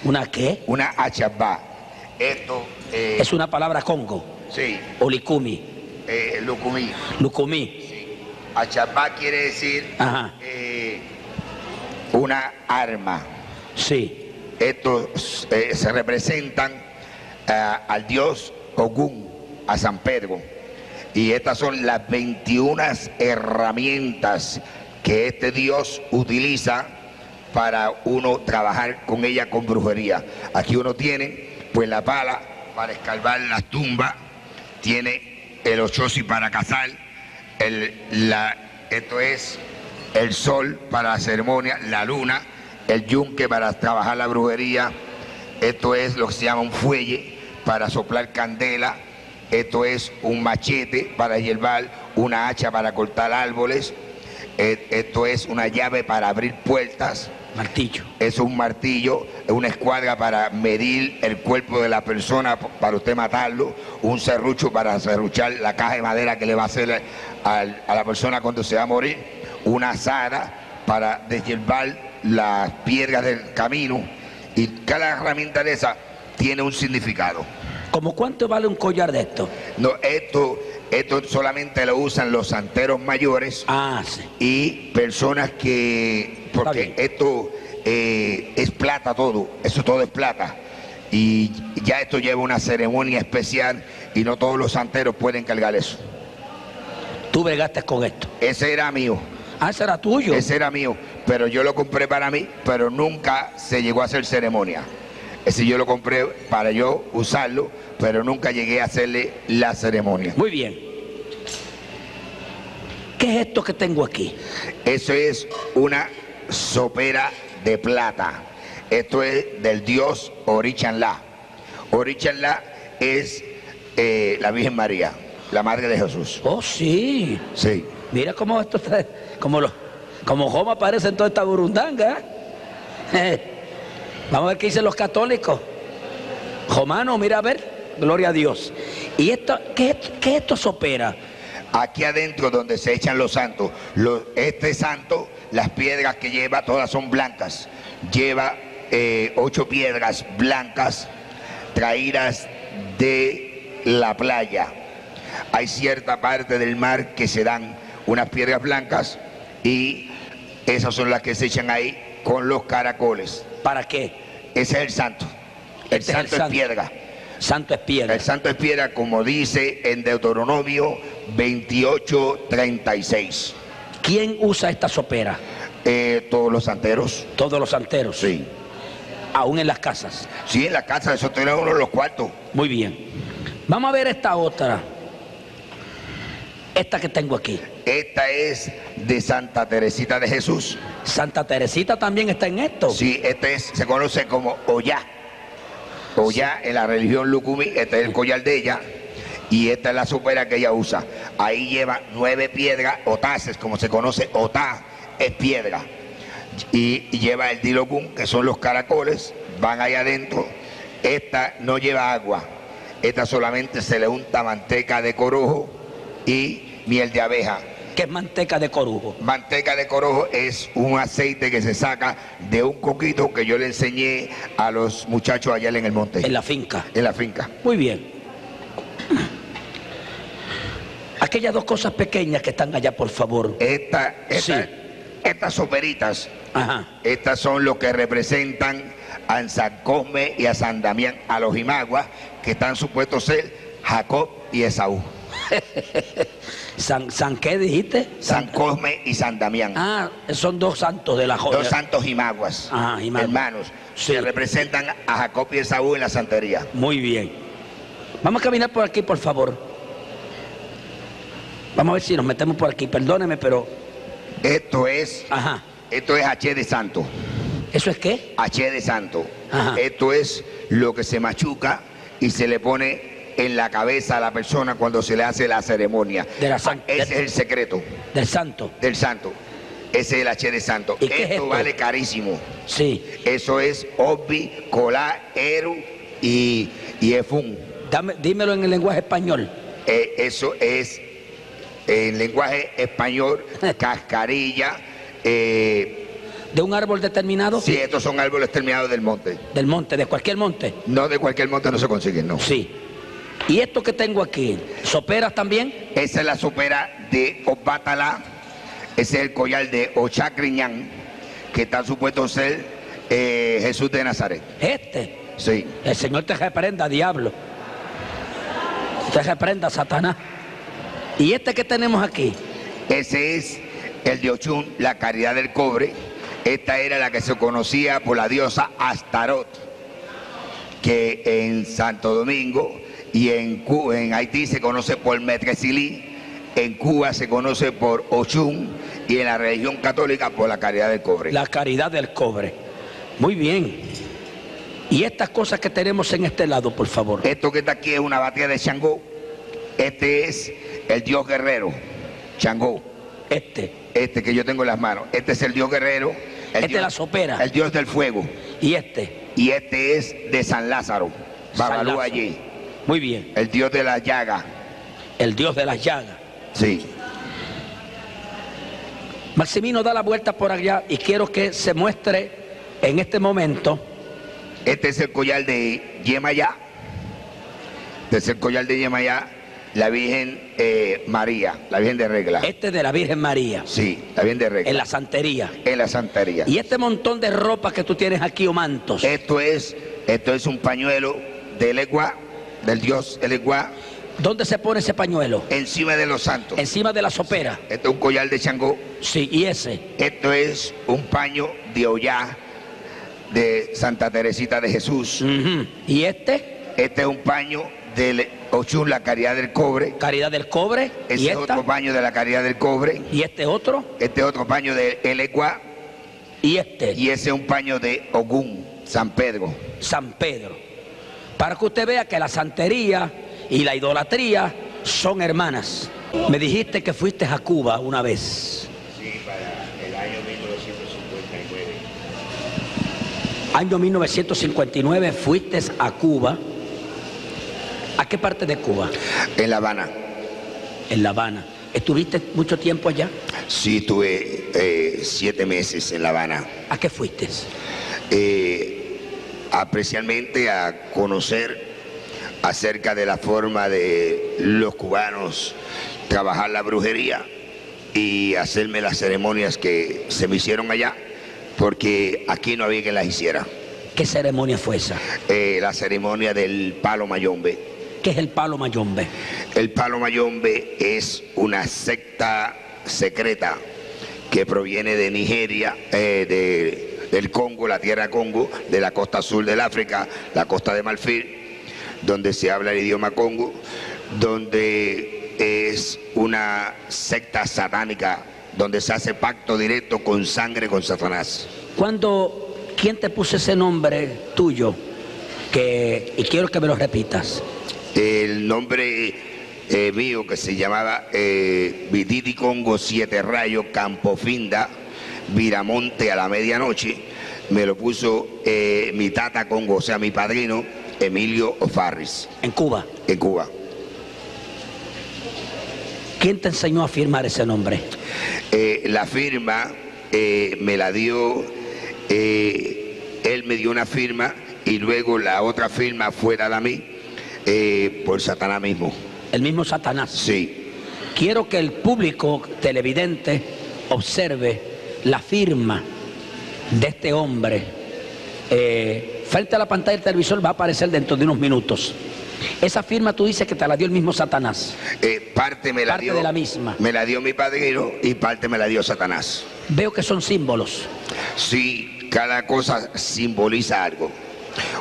¿Una qué? Una achabá. Esto es una palabra congo. Sí. O licumi. Lucumí. Lucumí. Sí. Achabá quiere decir una arma. Sí. Estos se representan al dios Ogún, a San Pedro. Y estas son las 21 herramientas que este dios utiliza para uno trabajar con ella con brujería. Aquí uno tiene pues la pala para escarbar las tumbas, tiene el ochosi para cazar, esto es el sol para la ceremonia, la luna, el yunque para trabajar la brujería, esto es lo que se llama un fuelle para soplar candela, esto es un machete para hierbar, una hacha para cortar árboles, esto es una llave para abrir puertas. Martillo. Es un martillo, es una escuadra para medir el cuerpo de la persona, para usted matarlo, un serrucho para serruchar la caja de madera que le va a hacer a la persona cuando se va a morir, una azada para deshiervar las piedras del camino, y cada herramienta de esa tiene un significado. ¿Cómo cuánto vale un collar de esto? No, esto solamente lo usan los santeros mayores sí, y personas que, porque esto es plata todo, eso todo es plata, y ya esto lleva una ceremonia especial y no todos los santeros pueden cargar eso. ¿Tú bregaste con esto? Ese era mío. Ah, ese era tuyo. Ese era mío, pero yo lo compré para mí, pero nunca se llegó a hacer ceremonia. Ese yo lo compré para yo usarlo, pero nunca llegué a hacerle la ceremonia. Muy bien. ¿Qué es esto que tengo aquí? Eso es una sopera de plata. Esto es del dios Orichanlá. Orichanlá es la Virgen María, la Madre de Jesús. Oh, sí. Sí. Mira cómo esto está, como Joma aparece en toda esta burundanga. Vamos a ver qué dicen los católicos. Jomano, mira a ver, gloria a Dios. ¿Y esto, qué es esto sopera? Aquí adentro donde se echan los santos, este santo, las piedras que lleva, todas son blancas. Lleva 8 piedras blancas traídas de la playa. Hay cierta parte del mar que se dan unas piedras blancas y esas son las que se echan ahí con los caracoles. ¿Para qué? Ese es el santo. El santo es piedra. Santo es piedra. El santo es piedra, como dice en Deuteronomio 28:36. ¿Quién usa esta sopera? Todos los santeros. Todos los santeros. Sí. Aún en las casas. Sí, en la casa, eso tiene uno de los cuartos. Muy bien. Vamos a ver esta otra. Esta que tengo aquí. Esta es de Santa Teresita de Jesús. Santa Teresita también está en esto. Sí, se conoce como Ollá. Ollá en la religión Lucumí, este es el collar de ella. Y esta es la sopera que ella usa. Ahí lleva 9 piedras, otaces, como se conoce, otá es piedra. Y lleva el dilocum, que son los caracoles, van ahí adentro. Esta no lleva agua. Esta solamente se le unta manteca de corojo y miel de abeja. ¿Qué es manteca de corujo? Manteca de corojo es un aceite que se saca de un coquito que yo le enseñé a los muchachos allá en el monte. En la finca. En la finca. Muy bien. Aquellas 2 cosas pequeñas que están allá, por favor. Estas soperitas, ajá, estas son lo que representan a San Cosme y a San Damián, a los Imaguas, que están supuestos ser Jacob y Esaú. ¿San qué dijiste? San Cosme y San Damián. Ah, son 2 santos de la joya. 2 santos Imaguas, ajá, hermanos, sí, que representan a Jacob y Esaú en la santería. Muy bien. Vamos a caminar por aquí, por favor. Vamos a ver si nos metemos por aquí. Perdóneme, pero... Esto es H de santo. ¿Eso es qué? H de santo. Ajá. Esto es lo que se machuca y se le pone en la cabeza a la persona cuando se le hace la ceremonia. Ese es el secreto. Del santo. Del santo. Ese es el H de santo. ¿Y qué es esto? Vale carísimo. Sí. Eso es Obi, Colá, Eru y Efún. Dímelo en el lenguaje español. Eso es en lenguaje español, cascarilla. ¿De un árbol determinado? Sí, estos son árboles terminados del monte. ¿Del monte? ¿De cualquier monte? No, de cualquier monte no se consiguen, no. Sí. ¿Y esto que tengo aquí? ¿Soperas también? Esa es la sopera de Opátala. Ese es el collar de Ochacriñán, que está supuesto ser Jesús de Nazaret. Sí. El Señor te reprenda, diablo. Te reprenda, Satanás. ¿Y este que tenemos aquí? Ese es el de Ochún, la caridad del cobre. Esta era la que se conocía por la diosa Astarot, que en Santo Domingo y en Haití se conoce por Metresilí, en Cuba se conoce por Ochún y en la religión católica por la caridad del cobre. La caridad del cobre. Muy bien. ¿Y estas cosas que tenemos en este lado, por favor? Esto que está aquí es una batea de Changó. Este es el dios guerrero, Changó. Este que yo tengo en las manos. Este es el dios guerrero. Este es la sopera. El dios del fuego. ¿Y este? Y este es de San Lázaro, Babalú allí. Muy bien. El dios de la llaga. El dios de las llagas. Sí. Maximino da la vuelta por allá y quiero que se muestre en este momento. Este es el collar de Yemayá. Este es el collar de Yemayá, la Virgen María, la Virgen de Regla. Este es de la Virgen María. Sí, la Virgen de Regla. En la santería. En la santería. Y este montón de ropa que tú tienes aquí o mantos. Esto es un pañuelo del Eguá, del dios el Eguá. ¿Dónde se pone ese pañuelo? Encima de los santos. Encima de la sopera. Esto es un collar de Changó. Sí, ¿y ese? Esto es un paño de Ollá de Santa Teresita de Jesús. ¿Y este? Este es un paño Ochun, la Caridad del Cobre. Caridad del Cobre. Ese ¿Y es esta? otro paño de la Caridad del Cobre. ¿Y este otro? Este es otro paño de Elecua. ¿Y este? Y ese es un paño de Ogún, San Pedro. San Pedro. Para que usted vea que la santería y la idolatría son hermanas. Me dijiste que fuiste a Cuba una vez. Sí, para el año 1959. Año 1959 fuiste a Cuba. ¿A qué parte de Cuba? En La Habana. En La Habana. ¿Estuviste mucho tiempo allá? Sí, estuve 7 meses en La Habana. ¿A qué fuiste? Especialmente a conocer acerca de la forma de los cubanos trabajar la brujería y hacerme las ceremonias que se me hicieron allá, porque aquí no había quien las hiciera. ¿Qué ceremonia fue esa? La ceremonia del palo mayombe. ¿Qué es el palo mayombe? El palo mayombe es una secta secreta que proviene de Nigeria, del Congo, la tierra Congo, de la costa sur del África, la costa de Marfil, donde se habla el idioma Congo, donde es una secta satánica, donde se hace pacto directo con sangre con Satanás. ¿Quién te puso ese nombre tuyo? Y quiero que me lo repitas. El nombre mío, que se llamaba Vititi Congo 7 Rayos Campofinda Viramonte a la medianoche, me lo puso mi tata Congo, o sea, mi padrino Emilio Farris. ¿En Cuba? En Cuba. ¿Quién te enseñó a firmar ese nombre? La firma me la dio, él me dio una firma y luego la otra firma fue dada a mí por Satanás mismo. ¿El mismo Satanás? Sí. Quiero que el público televidente observe la firma de este hombre. Frente a la pantalla del televisor va a aparecer dentro de unos minutos. Esa firma tú dices que te la dio el mismo Satanás. Parte me la dio. De la misma. Me la dio mi padrino y parte me la dio Satanás. Veo que son símbolos. Sí, cada cosa simboliza algo.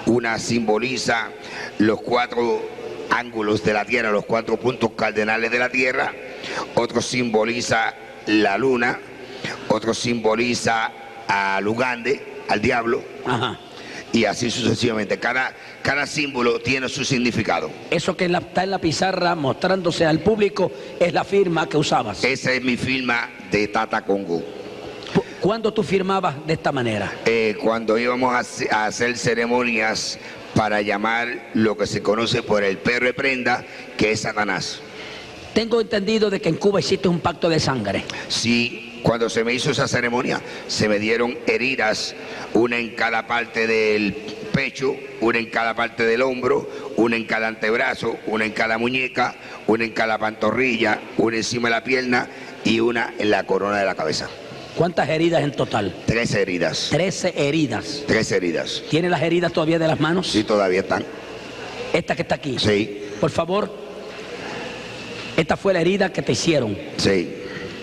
Una simboliza los 4 ángulos de la tierra, los 4 puntos cardenales de la tierra. Otro simboliza la luna. Otro simboliza a Lugande, al diablo. Ajá. Y así sucesivamente. Cada símbolo tiene su significado. Eso que está en la pizarra mostrándose al público es la firma que usabas. Esa es mi firma de Tata Congo. ¿Cuándo tú firmabas de esta manera? Cuando íbamos a hacer ceremonias para llamar lo que se conoce por el perro de prenda, que es Satanás. Tengo entendido de que en Cuba existe un pacto de sangre. Sí, cuando se me hizo esa ceremonia, se me dieron heridas, una en cada parte del pecho, una en cada parte del hombro, una en cada antebrazo, una en cada muñeca, una en cada pantorrilla, una encima de la pierna y una en la corona de la cabeza. ¿Cuántas heridas en total? 13 heridas. 13 heridas. 13 heridas. ¿Tiene las heridas todavía de las manos? Sí, todavía están. ¿Esta que está aquí? Sí. Por favor, esta fue la herida que te hicieron. Sí.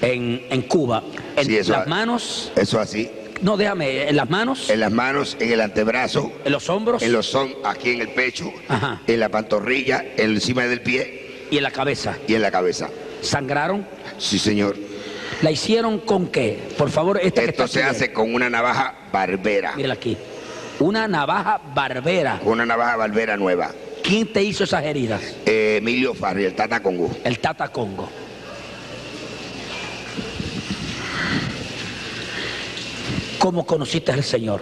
En Cuba. En sí, las manos. Eso así. No, déjame, en las manos. En las manos, en el antebrazo. En los hombros. Aquí en el pecho. Ajá. En la pantorrilla, encima del pie. Y en la cabeza. Y en la cabeza. ¿Sangraron? Sí, señor. ¿La hicieron con qué? Por favor, esto se hace con una navaja barbera. Mírala aquí. Una navaja barbera. Una navaja barbera nueva. ¿Quién te hizo esas heridas? Emilio Farri, el Tata Congo. El Tata Congo. ¿Cómo conociste al Señor?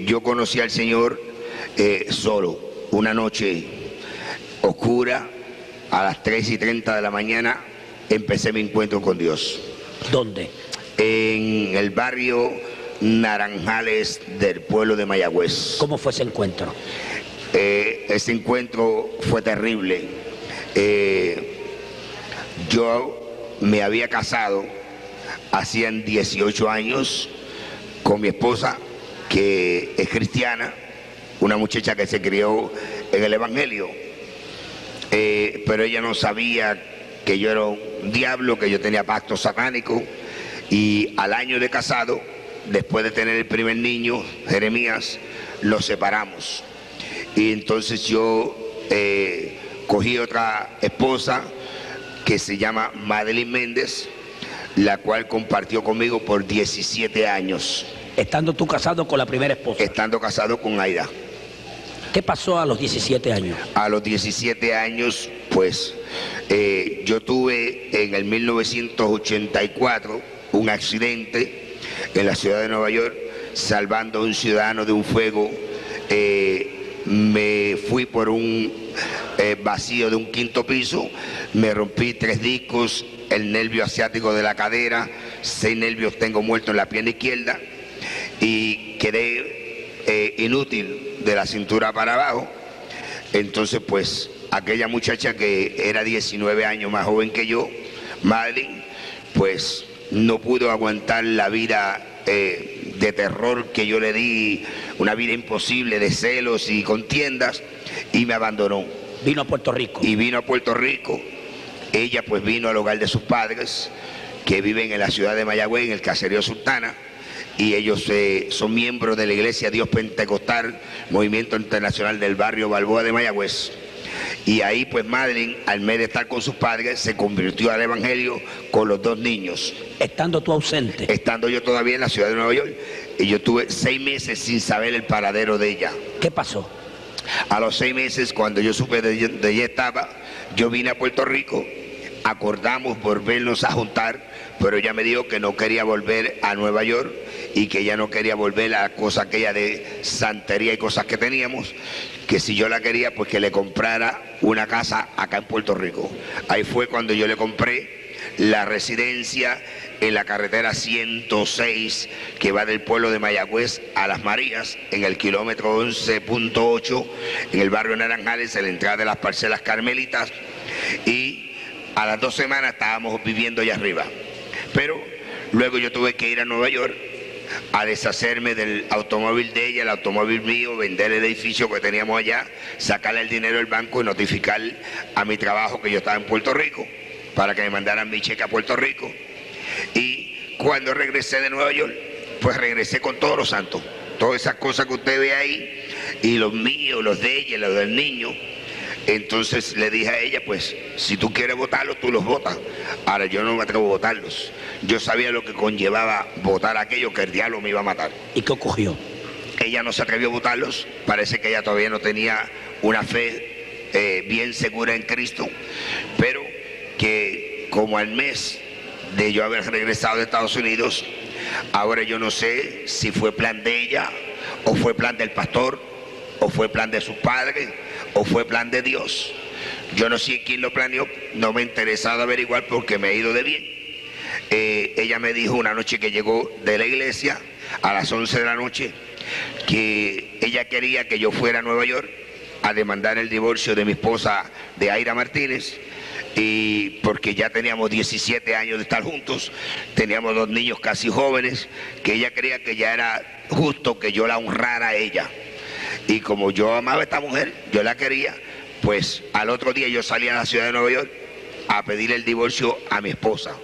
Yo conocí al Señor solo, una noche oscura, a las 3:30 de la mañana, empecé mi encuentro con Dios. ¿Dónde? En el barrio Naranjales del pueblo de Mayagüez. ¿Cómo fue ese encuentro? Ese encuentro fue terrible. Yo me había casado hacían 18 años con mi esposa, que es cristiana, una muchacha que se crió en el Evangelio, pero ella no sabía que yo era un diablo, que yo tenía pacto satánico, y al año de casado, después de tener el primer niño, Jeremías, los separamos. Y entonces yo cogí otra esposa que se llama Madeline Méndez, la cual compartió conmigo por 17 años. Estando tú casado con la primera esposa. Estando casado con Aida. ¿Qué pasó a los 17 años? A los 17 años, pues, yo tuve en el 1984 un accidente en la ciudad de Nueva York, salvando a un ciudadano de un fuego. Me fui por un vacío de un 5º piso, me rompí 3 discos, el nervio asiático de la cadera, 6 nervios tengo muertos en la pierna izquierda y quedé inútil de la cintura para abajo. Entonces, pues, aquella muchacha que era 19 años más joven que yo, Madeline, pues no pudo aguantar la vida de terror que yo le di, una vida imposible de celos y contiendas, y me abandonó. Vino a Puerto Rico. Y vino a Puerto Rico. Ella pues vino al hogar de sus padres, que viven en la ciudad de Mayagüez, en el caserío Sultana, y ellos son miembros de la Iglesia Dios Pentecostal, Movimiento Internacional del Barrio Balboa de Mayagüez. Y ahí pues Madeline, al mes de estar con sus padres, se convirtió al Evangelio con los 2 niños. Estando tú ausente. Estando yo todavía en la ciudad de Nueva York, y yo tuve 6 meses sin saber el paradero de ella. ¿Qué pasó? A los 6 meses, cuando yo supe de ella estaba, yo vine a Puerto Rico, acordamos volvernos a juntar, pero ella me dijo que no quería volver a Nueva York y que ella no quería volver a la cosa aquella de santería y cosas que teníamos, que si yo la quería, pues que le comprara una casa acá en Puerto Rico. Ahí fue cuando yo le compré la residencia en la carretera 106 que va del pueblo de Mayagüez a Las Marías, en el kilómetro 11.8, en el barrio Naranjales, en la entrada de las parcelas Carmelitas, y a las 2 semanas estábamos viviendo allá arriba. Pero luego yo tuve que ir a Nueva York a deshacerme del automóvil de ella, el automóvil mío, vender el edificio que teníamos allá, sacarle el dinero del banco y notificar a mi trabajo que yo estaba en Puerto Rico para que me mandaran mi cheque a Puerto Rico. Y cuando regresé de Nueva York, pues regresé con todos los santos, todas esas cosas que usted ve ahí, y los míos, los de ella, los del niño. Entonces le dije a ella, pues, si tú quieres votarlos, tú los votas. Ahora yo no me atrevo a votarlos. Yo sabía lo que conllevaba votar aquello, que el diablo me iba a matar. ¿Y qué ocurrió? Ella no se atrevió a votarlos, parece que ella todavía no tenía una fe bien segura en Cristo, pero que como al mes de yo haber regresado de Estados Unidos, ahora yo no sé si fue plan de ella, o fue plan del pastor, o fue plan de sus padres, o fue plan de Dios. Yo no sé quién lo planeó, no me ha interesado averiguar porque me he ido de bien. Ella me dijo una noche que llegó de la iglesia a las 11 de la noche que ella quería que yo fuera a Nueva York a demandar el divorcio de mi esposa, de Aida Martínez, y porque ya teníamos 17 años de estar juntos, teníamos 2 niños casi jóvenes, que ella creía que ya era justo que yo la honrara a ella. Y como yo amaba a esta mujer, yo la quería, pues al otro día yo salí a la ciudad de Nueva York a pedir el divorcio a mi esposa.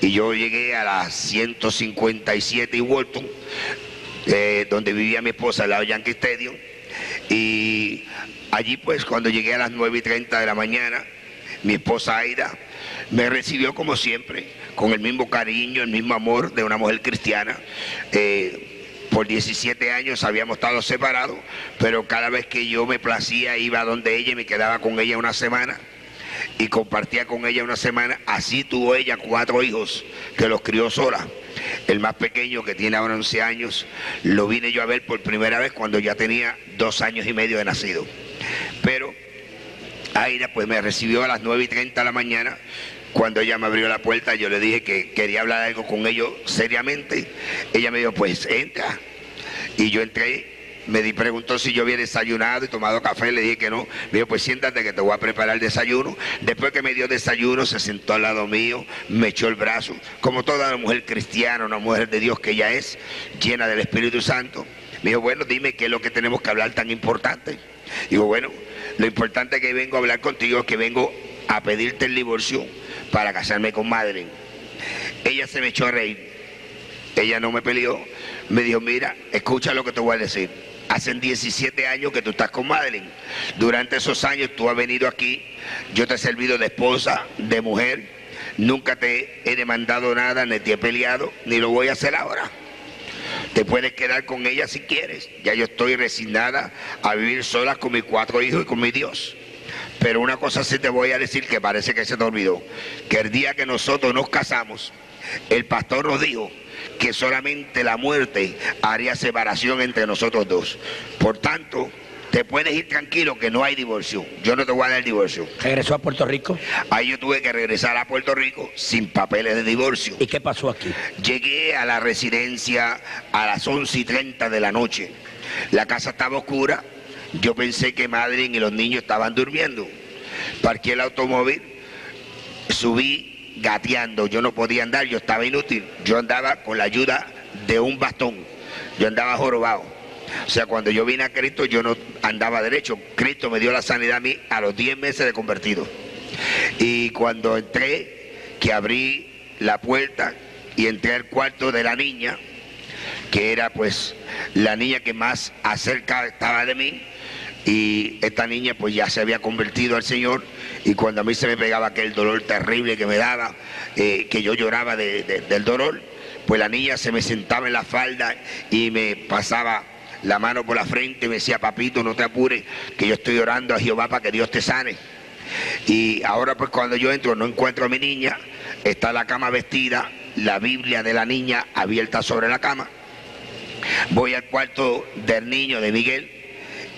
Y yo llegué a las 157 y Walton, donde vivía mi esposa, al lado de Yankee Stadium. Y allí pues cuando llegué a las 9:30 de la mañana, mi esposa Aida me recibió como siempre, con el mismo cariño, el mismo amor de una mujer cristiana. Por 17 años habíamos estado separados, pero cada vez que yo me placía iba donde ella y me quedaba con ella una semana y compartía con ella una semana. Así tuvo ella 4 hijos que los crió sola. El más pequeño, que tiene ahora 11 años, lo vine yo a ver por primera vez cuando ya tenía 2 años y medio de nacido. Pero Aida pues me recibió a las 9:30 de la mañana. Cuando ella me abrió la puerta, yo le dije que quería hablar algo con ellos seriamente. Ella me dijo, pues entra. Y yo entré, me preguntó si yo había desayunado y tomado café, le dije que no. Me dijo, pues siéntate que te voy a preparar el desayuno. Después que me dio desayuno, se sentó al lado mío, me echó el brazo, como toda una mujer cristiana, una mujer de Dios que ella es, llena del Espíritu Santo. Me dijo, bueno, dime qué es lo que tenemos que hablar tan importante. Digo, bueno, lo importante que vengo a hablar contigo es que vengo a pedirte el divorcio para casarme con Madeline. Ella se me echó a reír. Ella no me peleó. Me dijo, mira, escucha lo que te voy a decir. hacen 17 años que tú estás con Madeline. Durante esos años tú has venido aquí, yo te he servido de esposa, de mujer, nunca te he demandado nada, ni te he peleado, ni lo voy a hacer ahora. Te puedes quedar con ella si quieres. Ya yo estoy resignada a vivir sola con mis 4 hijos y con mi Dios. Pero una cosa sí te voy a decir que parece que se te olvidó, que el día que nosotros nos casamos, el pastor nos dijo que solamente la muerte haría separación entre nosotros dos. Por tanto, te puedes ir tranquilo que no hay divorcio. Yo no te voy a dar divorcio. ¿Regresó a Puerto Rico? Ahí yo tuve que regresar a Puerto Rico sin papeles de divorcio. ¿Y qué pasó aquí? Llegué a la residencia a las 11:30 de la noche. La casa estaba oscura. Yo pensé que Madeline y los niños estaban durmiendo. Parqué el automóvil, subí gateando. Yo no podía andar, yo estaba inútil. Yo andaba con la ayuda de un bastón. Yo andaba jorobado. O sea, cuando yo vine a Cristo, yo no andaba derecho. Cristo me dio la sanidad a mí a los 10 meses de convertido. Y cuando entré, que abrí la puerta y entré al cuarto de la niña, que era pues la niña que más acerca estaba de mí, y esta niña pues ya se había convertido al Señor, y cuando a mí se me pegaba aquel dolor terrible que me daba, que yo lloraba del dolor, pues la niña se me sentaba en la falda y me pasaba la mano por la frente y me decía: papito, no te apures, que yo estoy orando a Jehová para que Dios te sane. Y ahora pues cuando yo entro no encuentro a mi niña, está la cama vestida, la Biblia de la niña abierta sobre la cama. Voy al cuarto del niño, de Miguel,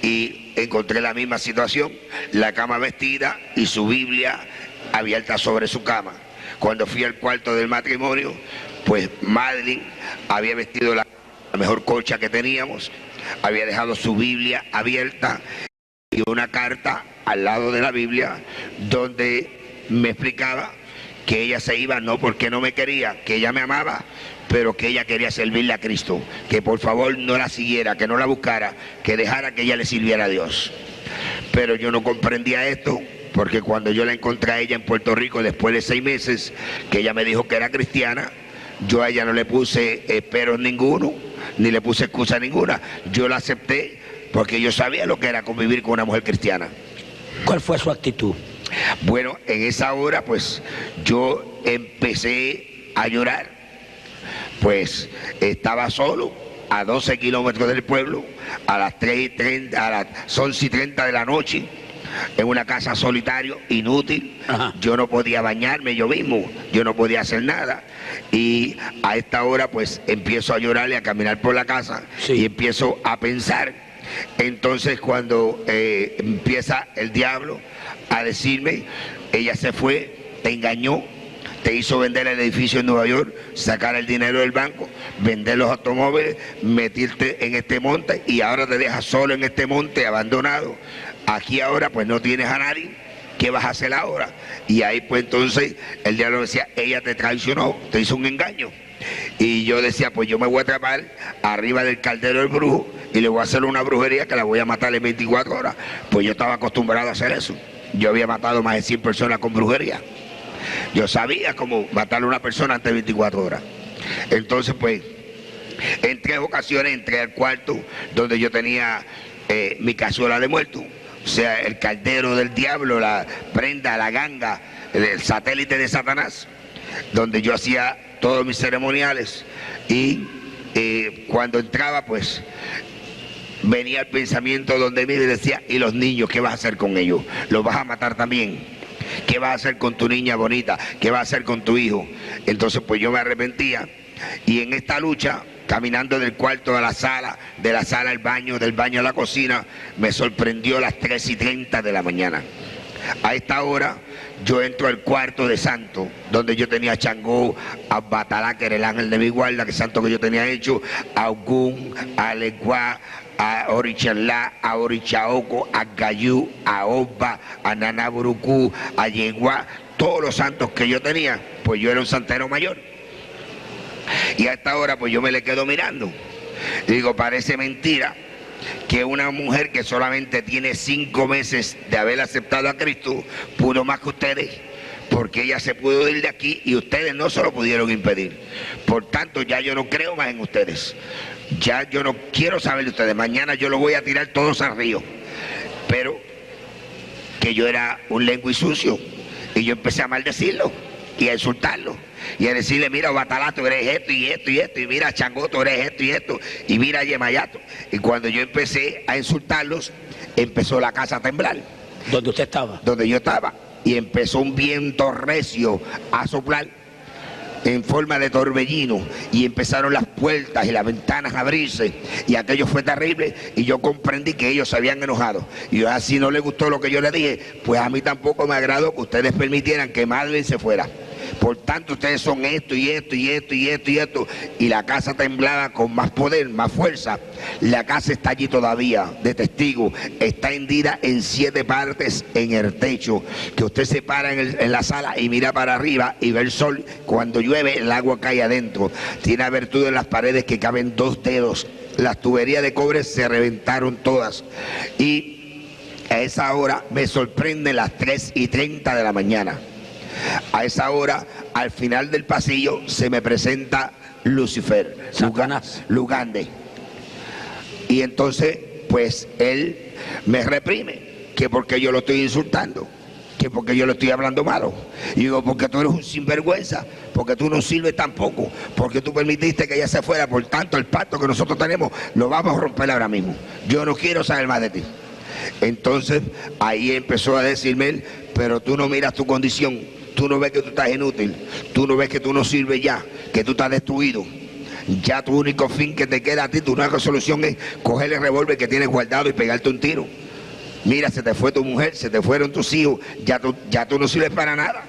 y encontré la misma situación, la cama vestida y su Biblia abierta sobre su cama. Cuando fui al cuarto del matrimonio, pues Madeline había vestido la mejor colcha que teníamos, había dejado su Biblia abierta y una carta al lado de la Biblia donde me explicaba que ella se iba no porque no me quería, que ella me amaba, pero que ella quería servirle a Cristo, que por favor no la siguiera, que no la buscara, que dejara que ella le sirviera a Dios. Pero yo no comprendía esto, porque cuando yo la encontré a ella en Puerto Rico, después de 6 meses, que ella me dijo que era cristiana, yo a ella no le puse peros ninguno, ni le puse excusa ninguna. Yo la acepté porque yo sabía lo que era convivir con una mujer cristiana. ¿Cuál fue su actitud? Bueno, en esa hora pues yo empecé a llorar. Pues estaba solo a 12 kilómetros del pueblo, a las 3:30, a las 11:30 de la noche, en una casa solitario, inútil. Ajá. Yo no podía bañarme yo mismo, yo no podía hacer nada. Y a esta hora pues empiezo a llorar y a caminar por la casa, sí, y empiezo a pensar. Entonces cuando empieza el diablo a decirme: ella se fue, te engañó, te hizo vender el edificio en Nueva York, sacar el dinero del banco, vender los automóviles, meterte en este monte y ahora te dejas solo en este monte abandonado. Aquí ahora pues no tienes a nadie, ¿qué vas a hacer ahora? Y ahí pues entonces el diablo decía: ella te traicionó, te hizo un engaño. Y yo decía: pues yo me voy a trepar arriba del caldero del brujo y le voy a hacer una brujería que la voy a matar en 24 horas. Pues yo estaba acostumbrado a hacer eso. Yo había matado más de 100 personas con brujería. Yo sabía cómo matar a una persona antes de 24 horas. Entonces pues en 3 ocasiones entré al cuarto donde yo tenía mi cazuela de muerto, o sea, el caldero del diablo, la prenda, la ganga, el satélite de Satanás, donde yo hacía todos mis ceremoniales. Y cuando entraba pues venía el pensamiento donde mí y decía: ¿y los niños qué vas a hacer con ellos? ¿Los vas a matar también? ¿Qué vas a hacer con tu niña bonita? ¿Qué vas a hacer con tu hijo? Entonces pues yo me arrepentía, y en esta lucha, caminando del cuarto a la sala, de la sala al baño, del baño a la cocina, me sorprendió las 3:30 de la mañana. A esta hora yo entro al cuarto de santo, donde yo tenía a Changó, a Batalá, que era el ángel de mi guarda, que santo que yo tenía hecho, a Ogún, a Leguá, a Orichalá, a Orichaoco, a Gayú, a Oba, a Nanaburucú, a Yeguá, todos los santos que yo tenía, pues yo era un santero mayor. Y a esta hora pues yo me le quedo mirando. Y digo: parece mentira que una mujer que solamente tiene 5 meses de haber aceptado a Cristo pudo más que ustedes. porque ella se pudo ir de aquí y ustedes no se lo pudieron impedir. Por tanto, ya yo no creo más en ustedes. Ya yo no quiero saber de ustedes. Mañana yo los voy a tirar todos al río. Pero que yo era un lengua y sucio. Y yo empecé a maldecirlo y a insultarlo. Y a decirle, mira, Batalato, eres esto y esto y esto. Y mira, Changoto, eres esto y esto. Y mira, Yemayato. Y cuando yo empecé a insultarlos, empezó la casa a temblar. ¿Dónde usted estaba? Donde yo estaba. Y empezó un viento recio a soplar en forma de torbellino, y empezaron las puertas y las ventanas a abrirse, y aquello fue terrible, y yo comprendí que ellos se habían enojado. Y así no les gustó lo que yo les dije, pues a mí tampoco me agradó que ustedes permitieran que Madeline se fuera. Por tanto, ustedes son esto y esto y esto y esto y esto. Y la casa temblaba con más poder, más fuerza. La casa está allí todavía, de testigo. Está hendida en 7 partes en el techo. Que usted se para en la sala y mira para arriba y ve el sol. Cuando llueve, el agua cae adentro. Tiene abertura en las paredes que caben 2 dedos. Las tuberías de cobre se reventaron todas. Y a esa hora me sorprende las 3:30 de la mañana. A esa hora, al final del pasillo, se me presenta Lucifer, Lugande. Y entonces, pues, él me reprime, que porque yo lo estoy insultando, que porque yo le estoy hablando malo. Y digo, porque tú eres un sinvergüenza, porque tú no sirves tampoco, porque tú permitiste que ella se fuera. Por tanto, el pacto que nosotros tenemos, lo vamos a romper ahora mismo. Yo no quiero saber más de ti. Entonces, ahí empezó a decirme él, pero tú no miras tu condición. Tú no ves que tú estás inútil, tú no ves que tú no sirves ya, que tú estás destruido. Ya tu único fin que te queda a ti, tu única solución es coger el revólver que tienes guardado y pegarte un tiro. Mira, se te fue tu mujer, se te fueron tus hijos, ya tú no sirves para nada.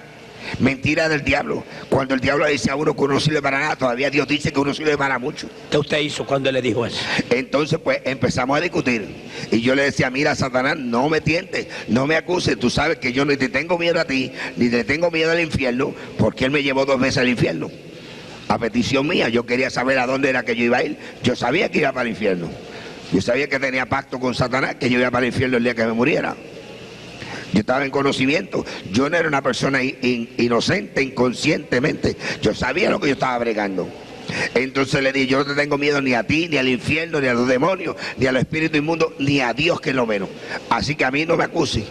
Mentira del diablo. Cuando el diablo le dice a uno que uno no sirve para nada, todavía Dios dice que uno sirve para mucho. ¿Qué usted hizo cuando él le dijo eso? Entonces, pues, empezamos a discutir. Y yo le decía, mira, Satanás, no me tientes, no me acuses. Tú sabes que yo ni te tengo miedo a ti, ni te tengo miedo al infierno, porque él me llevó 2 veces al infierno. A petición mía, yo quería saber a dónde era que yo iba a ir. Yo sabía que iba para el infierno. Yo sabía que tenía pacto con Satanás, que yo iba para el infierno el día que me muriera. Yo estaba en conocimiento. Yo no era una persona inocente, inconscientemente. Yo sabía lo que yo estaba bregando. Entonces le dije, yo no te tengo miedo ni a ti, ni al infierno, ni a los demonios, ni a los espíritus inmundos, ni a Dios, que es lo menos. Así que a mí no me acuses.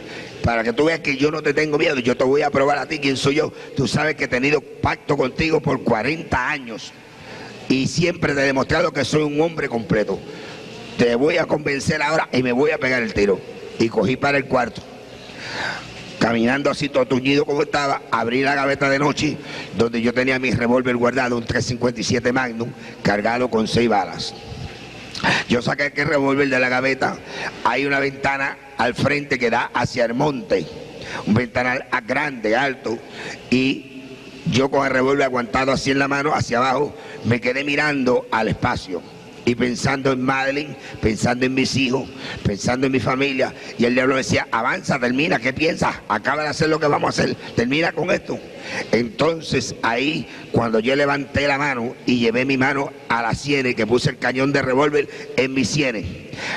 Para que tú veas que yo no te tengo miedo, yo te voy a probar a ti quién soy yo. Tú sabes que he tenido pacto contigo por 40 años. Y siempre te he demostrado que soy un hombre completo. Te voy a convencer ahora y me voy a pegar el tiro. Y cogí para el cuarto. Caminando así todo tuñido como estaba, abrí la gaveta de noche donde yo tenía mi revólver guardado, un 357 Magnum, cargado con 6 balas. Yo saqué aquel revólver de la gaveta. Hay una ventana al frente que da hacia el monte, un ventanal grande, alto, y yo con el revólver aguantado así en la mano, hacia abajo, me quedé mirando al espacio y pensando en Madeline, pensando en mis hijos, pensando en mi familia. Y el diablo decía, avanza, termina, ¿qué piensas? Acaba de hacer lo que vamos a hacer, termina con esto. Entonces ahí, cuando yo levanté la mano y llevé mi mano a las sienes, que puse el cañón de revólver en mis sienes,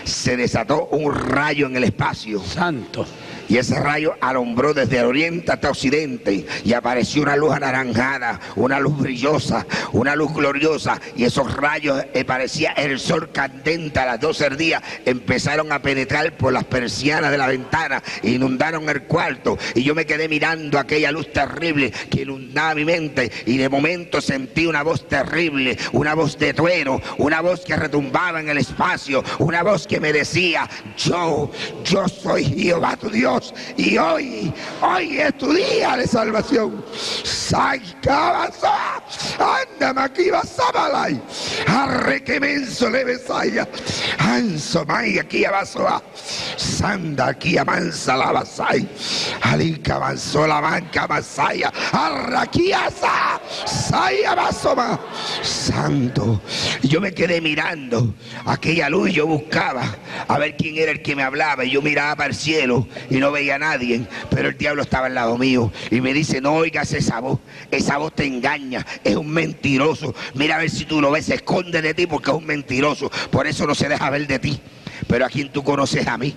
se desató un rayo en el espacio. Santo. Y ese rayo alumbró desde el oriente hasta occidente, y apareció una luz anaranjada, una luz brillosa, una luz gloriosa, y esos rayos parecía el sol candente a las 12 del día. Empezaron a penetrar por las persianas de la ventana, inundaron el cuarto, y yo me quedé mirando aquella luz terrible que inundaba mi mente, y de momento sentí una voz terrible, una voz de trueno, una voz que retumbaba en el espacio, una voz que me decía, yo soy Jehová tu Dios, y hoy es tu día de salvación. Anda aquí vas a balay, arre que menso le besaya, anso mai aquí abaso, sanda aquí amansa la basay, alica avanzó la manca basaya, arra aquí asa, saya basoma, santo. Y yo me quedé mirando aquella luz, y yo buscaba a ver quién era el que me hablaba, y yo miraba para el cielo y no veía a nadie, pero el diablo estaba al lado mío y me dice, no oigas esa voz te engaña, es un mentiroso, mira a ver si tú lo ves, se esconde de ti porque es un mentiroso, por eso no se deja ver de ti, pero a quien tú conoces a mí.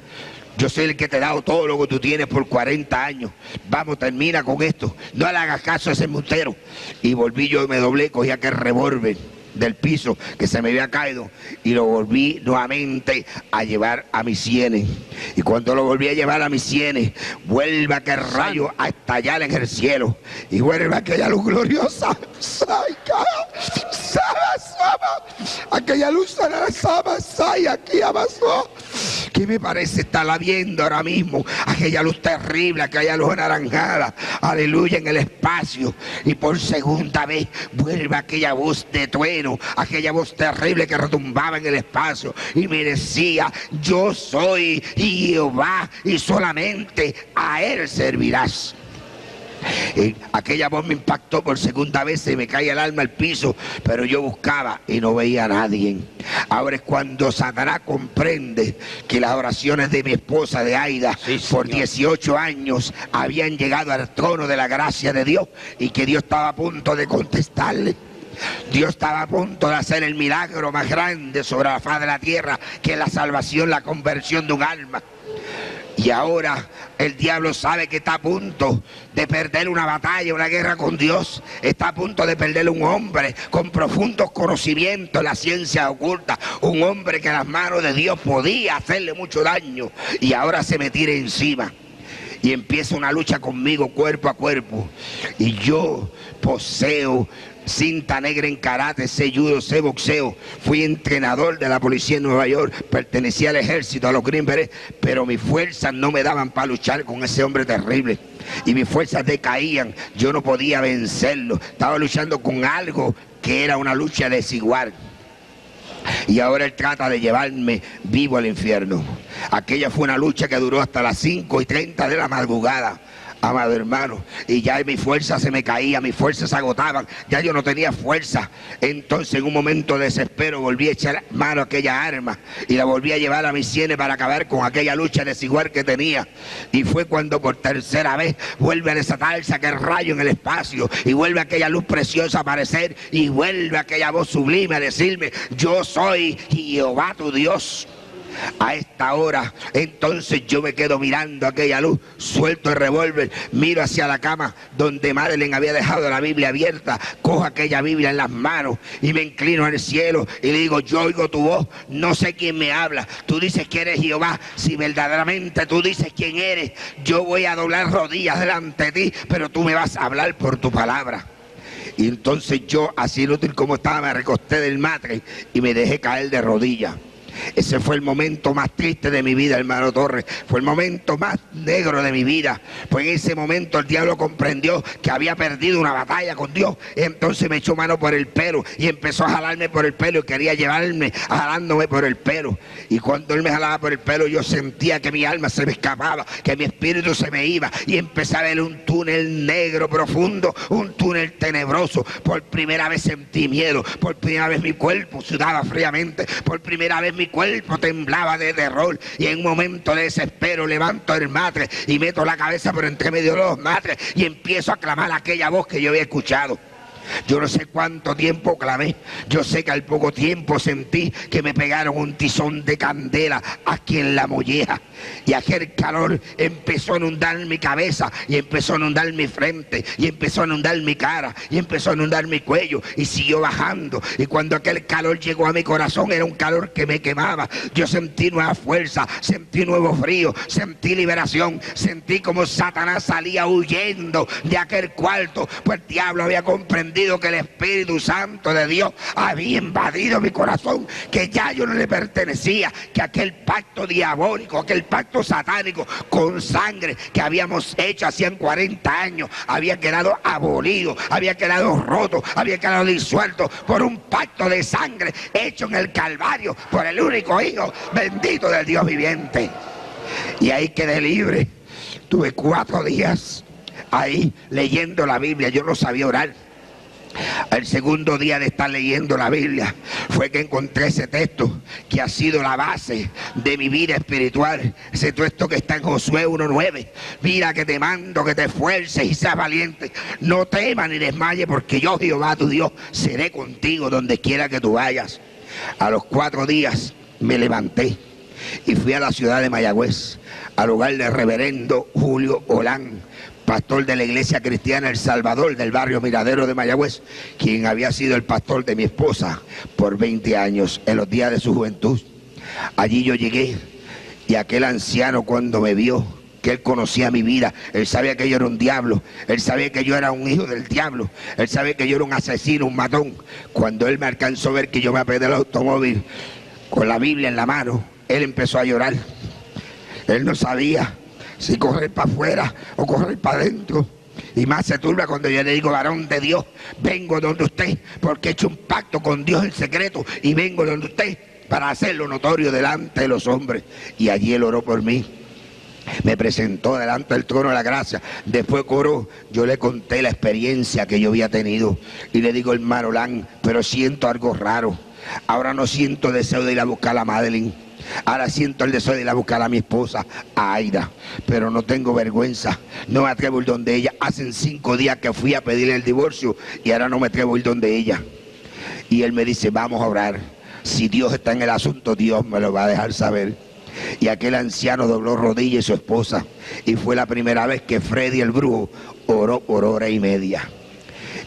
Yo soy el que te he dado todo lo que tú tienes por 40 años. Vamos, termina con esto. No le hagas caso a ese embustero. Y volví yo y me doblé, cogí aquel revólver del piso que se me había caído y lo volví nuevamente a llevar a mis sienes. Y cuando lo volví a llevar a mis sienes, vuelve aquel rayo a estallar en el cielo y vuelve aquella luz gloriosa. Aquella luz aquí avanzó. ¿Qué me parece estarla viendo ahora mismo? Aquella luz terrible, aquella luz anaranjada, aleluya, en el espacio. Y por segunda vez vuelve aquella voz de trueno, aquella voz terrible que retumbaba en el espacio y me decía: yo soy Jehová y solamente a él servirás. Aquella voz me impactó por segunda vez, se me cae el alma al piso, pero yo buscaba y no veía a nadie. Ahora es cuando Satanás comprende que las oraciones de mi esposa, de Aida, por 18 años habían llegado al trono de la gracia de Dios y que Dios estaba a punto de contestarle. Dios estaba a punto de hacer el milagro más grande sobre la faz de la tierra, que es la salvación, la conversión de un alma. Y ahora el diablo sabe que está a punto de perder una batalla, una guerra con Dios. Está a punto de perder un hombre con profundos conocimientos en la ciencia oculta. Un hombre que en las manos de Dios podía hacerle mucho daño. Y ahora se me tira encima. Y empieza una lucha conmigo cuerpo a cuerpo. Y yo poseo cinta negra en karate, sé judo, sé boxeo, fui entrenador de la policía en Nueva York, pertenecía al ejército, a los Green Berets, pero mis fuerzas no me daban para luchar con ese hombre terrible y mis fuerzas decaían, yo no podía vencerlo, estaba luchando con algo que era una lucha desigual. Y ahora él trata de llevarme vivo al infierno. Aquella fue una lucha que duró hasta las 5:30 de la madrugada. Amado hermano, y ya mis fuerzas se me caían, mis fuerzas se agotaban, ya yo no tenía fuerza. Entonces en un momento de desespero volví a echar mano a aquella arma y la volví a llevar a mis sienes para acabar con aquella lucha desigual que tenía. Y fue cuando por tercera vez vuelve a desatarse aquel rayo en el espacio y vuelve aquella luz preciosa a aparecer y vuelve aquella voz sublime a decirme: yo soy Jehová tu Dios. A esta hora, entonces yo me quedo mirando aquella luz, suelto el revólver, miro hacia la cama donde Madeleine había dejado la Biblia abierta, cojo aquella Biblia en las manos y me inclino al cielo y le digo: yo oigo tu voz, no sé quién me habla, tú dices que eres Jehová, si verdaderamente tú dices quién eres, yo voy a doblar rodillas delante de ti, pero tú me vas a hablar por tu palabra. Y entonces yo, así inútil como estaba, me recosté del matre y me dejé caer de rodillas. Ese fue el momento más triste de mi vida, hermano Torres. Fue el momento más negro de mi vida. Pues en ese momento el diablo comprendió que había perdido una batalla con Dios. Entonces me echó mano por el pelo y empezó a jalarme por el pelo y quería llevarme jalándome por el pelo. Y cuando él me jalaba por el pelo, yo sentía que mi alma se me escapaba, que mi espíritu se me iba y empecé a ver un túnel negro profundo, un túnel tenebroso. Por primera vez sentí miedo, por primera vez mi cuerpo sudaba fríamente, por primera vez mi cuerpo temblaba de terror y en un momento de desespero levanto el matre y meto la cabeza por entre medio de los matres y empiezo a clamar aquella voz que yo había escuchado. Yo no sé cuánto tiempo clamé, yo sé que al poco tiempo sentí que me pegaron un tizón de candela aquí en la molleja y aquel calor empezó a inundar mi cabeza y empezó a inundar mi frente y empezó a inundar mi cara y empezó a inundar mi cuello y siguió bajando, y cuando aquel calor llegó a mi corazón era un calor que me quemaba. Yo sentí nueva fuerza, sentí nuevo frío, sentí liberación, sentí como Satanás salía huyendo de aquel cuarto, pues el diablo había comprendido que el Espíritu Santo de Dios había invadido mi corazón, que ya yo no le pertenecía, que aquel pacto diabólico, aquel pacto satánico con sangre que habíamos hecho hacían 40 años había quedado abolido, había quedado roto, había quedado disuelto por un pacto de sangre hecho en el Calvario por el único Hijo bendito del Dios viviente. Y ahí quedé libre. Tuve 4 días ahí leyendo la Biblia, yo no sabía orar. El segundo día de estar leyendo la Biblia fue que encontré ese texto que ha sido la base de mi vida espiritual, ese texto que está en Josué 1:9. Mira que te mando que te esfuerces y seas valiente, no temas ni desmayes, porque yo, Jehová tu Dios, seré contigo donde quiera que tú vayas. A los 4 días me levanté y fui a la ciudad de Mayagüez al hogar del reverendo Julio Olán, pastor de la Iglesia Cristiana El Salvador del barrio Miradero de Mayagüez, quien había sido el pastor de mi esposa por 20 años en los días de su juventud. Allí yo llegué y aquel anciano, cuando me vio, que él conocía mi vida, él sabía que yo era un diablo, él sabía que yo era un hijo del diablo, él sabía que yo era un asesino, un matón. Cuando él me alcanzó a ver que yo me apeé del automóvil con la Biblia en la mano, él empezó a llorar. Él no sabía si correr para afuera o correr para adentro. Y más se turba cuando yo le digo: varón de Dios, vengo donde usted, porque he hecho un pacto con Dios en secreto y vengo donde usted para hacerlo notorio delante de los hombres. Y allí él oró por mí, me presentó delante del trono de la gracia. Después oró, yo le conté la experiencia que yo había tenido y le digo: hermano Olán, pero siento algo raro. Ahora no siento deseo de ir a buscar a Madeline, ahora siento el deseo de ir a buscar a mi esposa, a Aida, pero no tengo vergüenza, no me atrevo a ir donde ella. Hacen 5 días que fui a pedirle el divorcio y ahora no me atrevo a ir donde ella. Y él me dice: vamos a orar, si Dios está en el asunto, Dios me lo va a dejar saber. Y aquel anciano dobló rodillas y su esposa, y fue la primera vez que Freddy el brujo oró por 1 hora y media.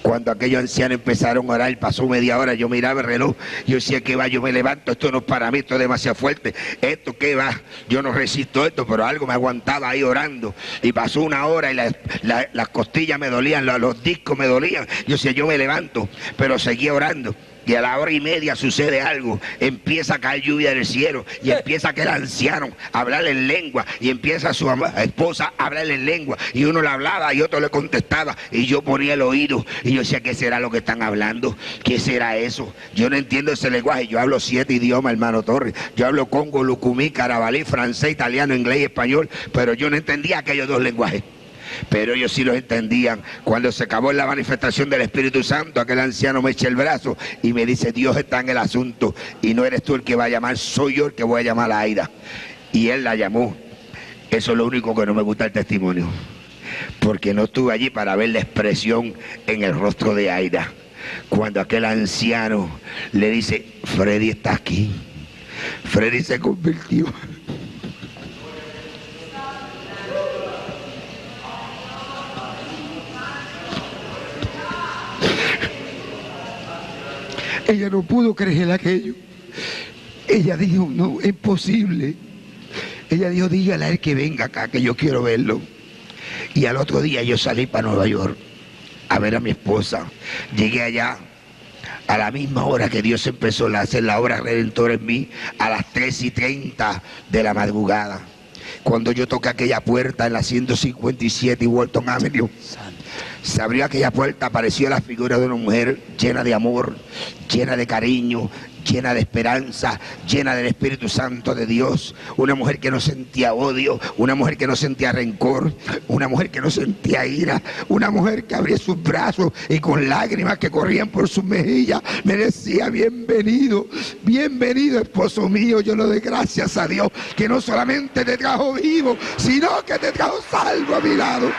Cuando aquellos ancianos empezaron a orar, pasó media hora, yo miraba el reloj, yo decía: ¿qué va? Yo me levanto, esto no es para mí, esto es demasiado fuerte, esto qué va, yo no resisto esto, pero algo me aguantaba ahí orando. Y pasó 1 hora y las costillas me dolían, los discos me dolían, yo decía: yo me levanto, pero seguía orando. Y a la 1 hora y media sucede algo, empieza a caer lluvia del cielo y empieza aquel anciano a hablarle en lengua y empieza su esposa a hablarle en lengua, y uno le hablaba y otro le contestaba, y yo ponía el oído y yo decía: ¿qué será lo que están hablando? ¿Qué será eso? Yo no entiendo ese lenguaje. Yo hablo 7 idiomas, hermano Torres. Yo hablo congo, lucumí, carabalí, francés, italiano, inglés y español, pero yo no entendía aquellos 2 lenguajes. Pero ellos sí los entendían. Cuando se acabó la manifestación del Espíritu Santo, aquel anciano me echa el brazo y me dice: Dios está en el asunto y no eres tú el que va a llamar, soy yo el que voy a llamar a Aida. Y él la llamó. Eso es lo único que no me gusta del testimonio, porque no estuve allí para ver la expresión en el rostro de Aida. Cuando aquel anciano le dice: Freddy está aquí, Freddy se convirtió. Ella no pudo creer aquello. Ella dijo: no, es posible. Ella dijo: dígale a él que venga acá, que yo quiero verlo. Y al otro día yo salí para Nueva York a ver a mi esposa. Llegué allá a la misma hora que Dios empezó a hacer la obra redentora en mí, a las 3:30 de la madrugada. Cuando yo toqué aquella puerta en la 157 y Walton Avenue, se abrió aquella puerta, apareció la figura de una mujer llena de amor, llena de cariño, llena de esperanza, llena del Espíritu Santo de Dios. Una mujer que no sentía odio, una mujer que no sentía rencor, una mujer que no sentía ira, una mujer que abría sus brazos y con lágrimas que corrían por sus mejillas me decía: bienvenido, bienvenido esposo mío. Yo le doy gracias a Dios que no solamente te trajo vivo, sino que te trajo salvo a mi lado.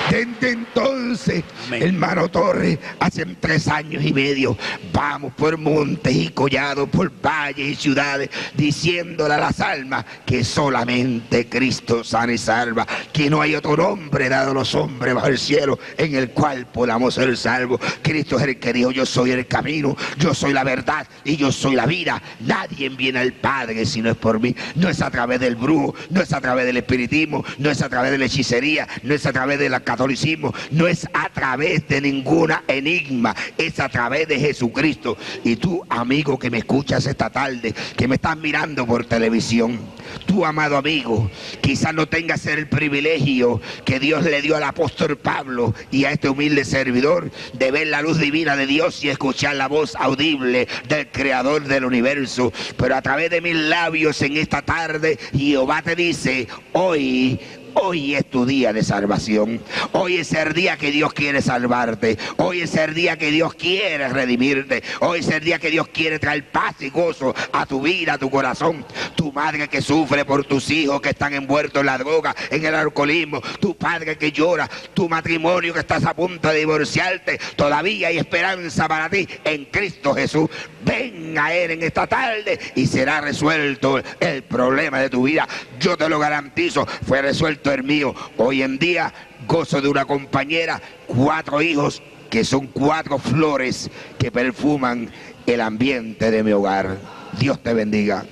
Desde entonces, amén, hermano Torres, hace 3 años y medio, vamos por montes y collados, por valles y ciudades, diciéndole a las almas que solamente Cristo sana y salva, que no hay otro nombre dado a los hombres bajo el cielo en el cual podamos ser salvos. Cristo es el que dijo: yo soy el camino, yo soy la verdad y yo soy la vida. Nadie viene al Padre si no es por mí. No es a través del brujo, no es a través del espiritismo, no es a través de la hechicería, no es a través de la catolicismo, no es a través de ninguna enigma, es a través de Jesucristo. Y tú, amigo que me escuchas esta tarde, que me estás mirando por televisión, tú, amado amigo, quizás no tengas el privilegio que Dios le dio al apóstol Pablo y a este humilde servidor de ver la luz divina de Dios y escuchar la voz audible del Creador del universo, pero a través de mis labios en esta tarde Jehová te dice: hoy Hoy es tu día de salvación. Hoy es el día que Dios quiere salvarte. Hoy es el día que Dios quiere redimirte. Hoy es el día que Dios quiere traer paz y gozo a tu vida, a tu corazón. Tu madre que sufre por tus hijos que están envueltos en la droga, en el alcoholismo. Tu padre que llora. Tu matrimonio que estás a punto de divorciarte. Todavía hay esperanza para ti en Cristo Jesús. Ven a Él en esta tarde y será resuelto el problema de tu vida. Yo te lo garantizo, fue resuelto el mío. Hoy en día gozo de una compañera, 4 hijos que son 4 flores que perfuman el ambiente de mi hogar. Dios te bendiga.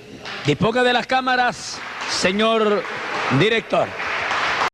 Disponga de las cámaras, señor director.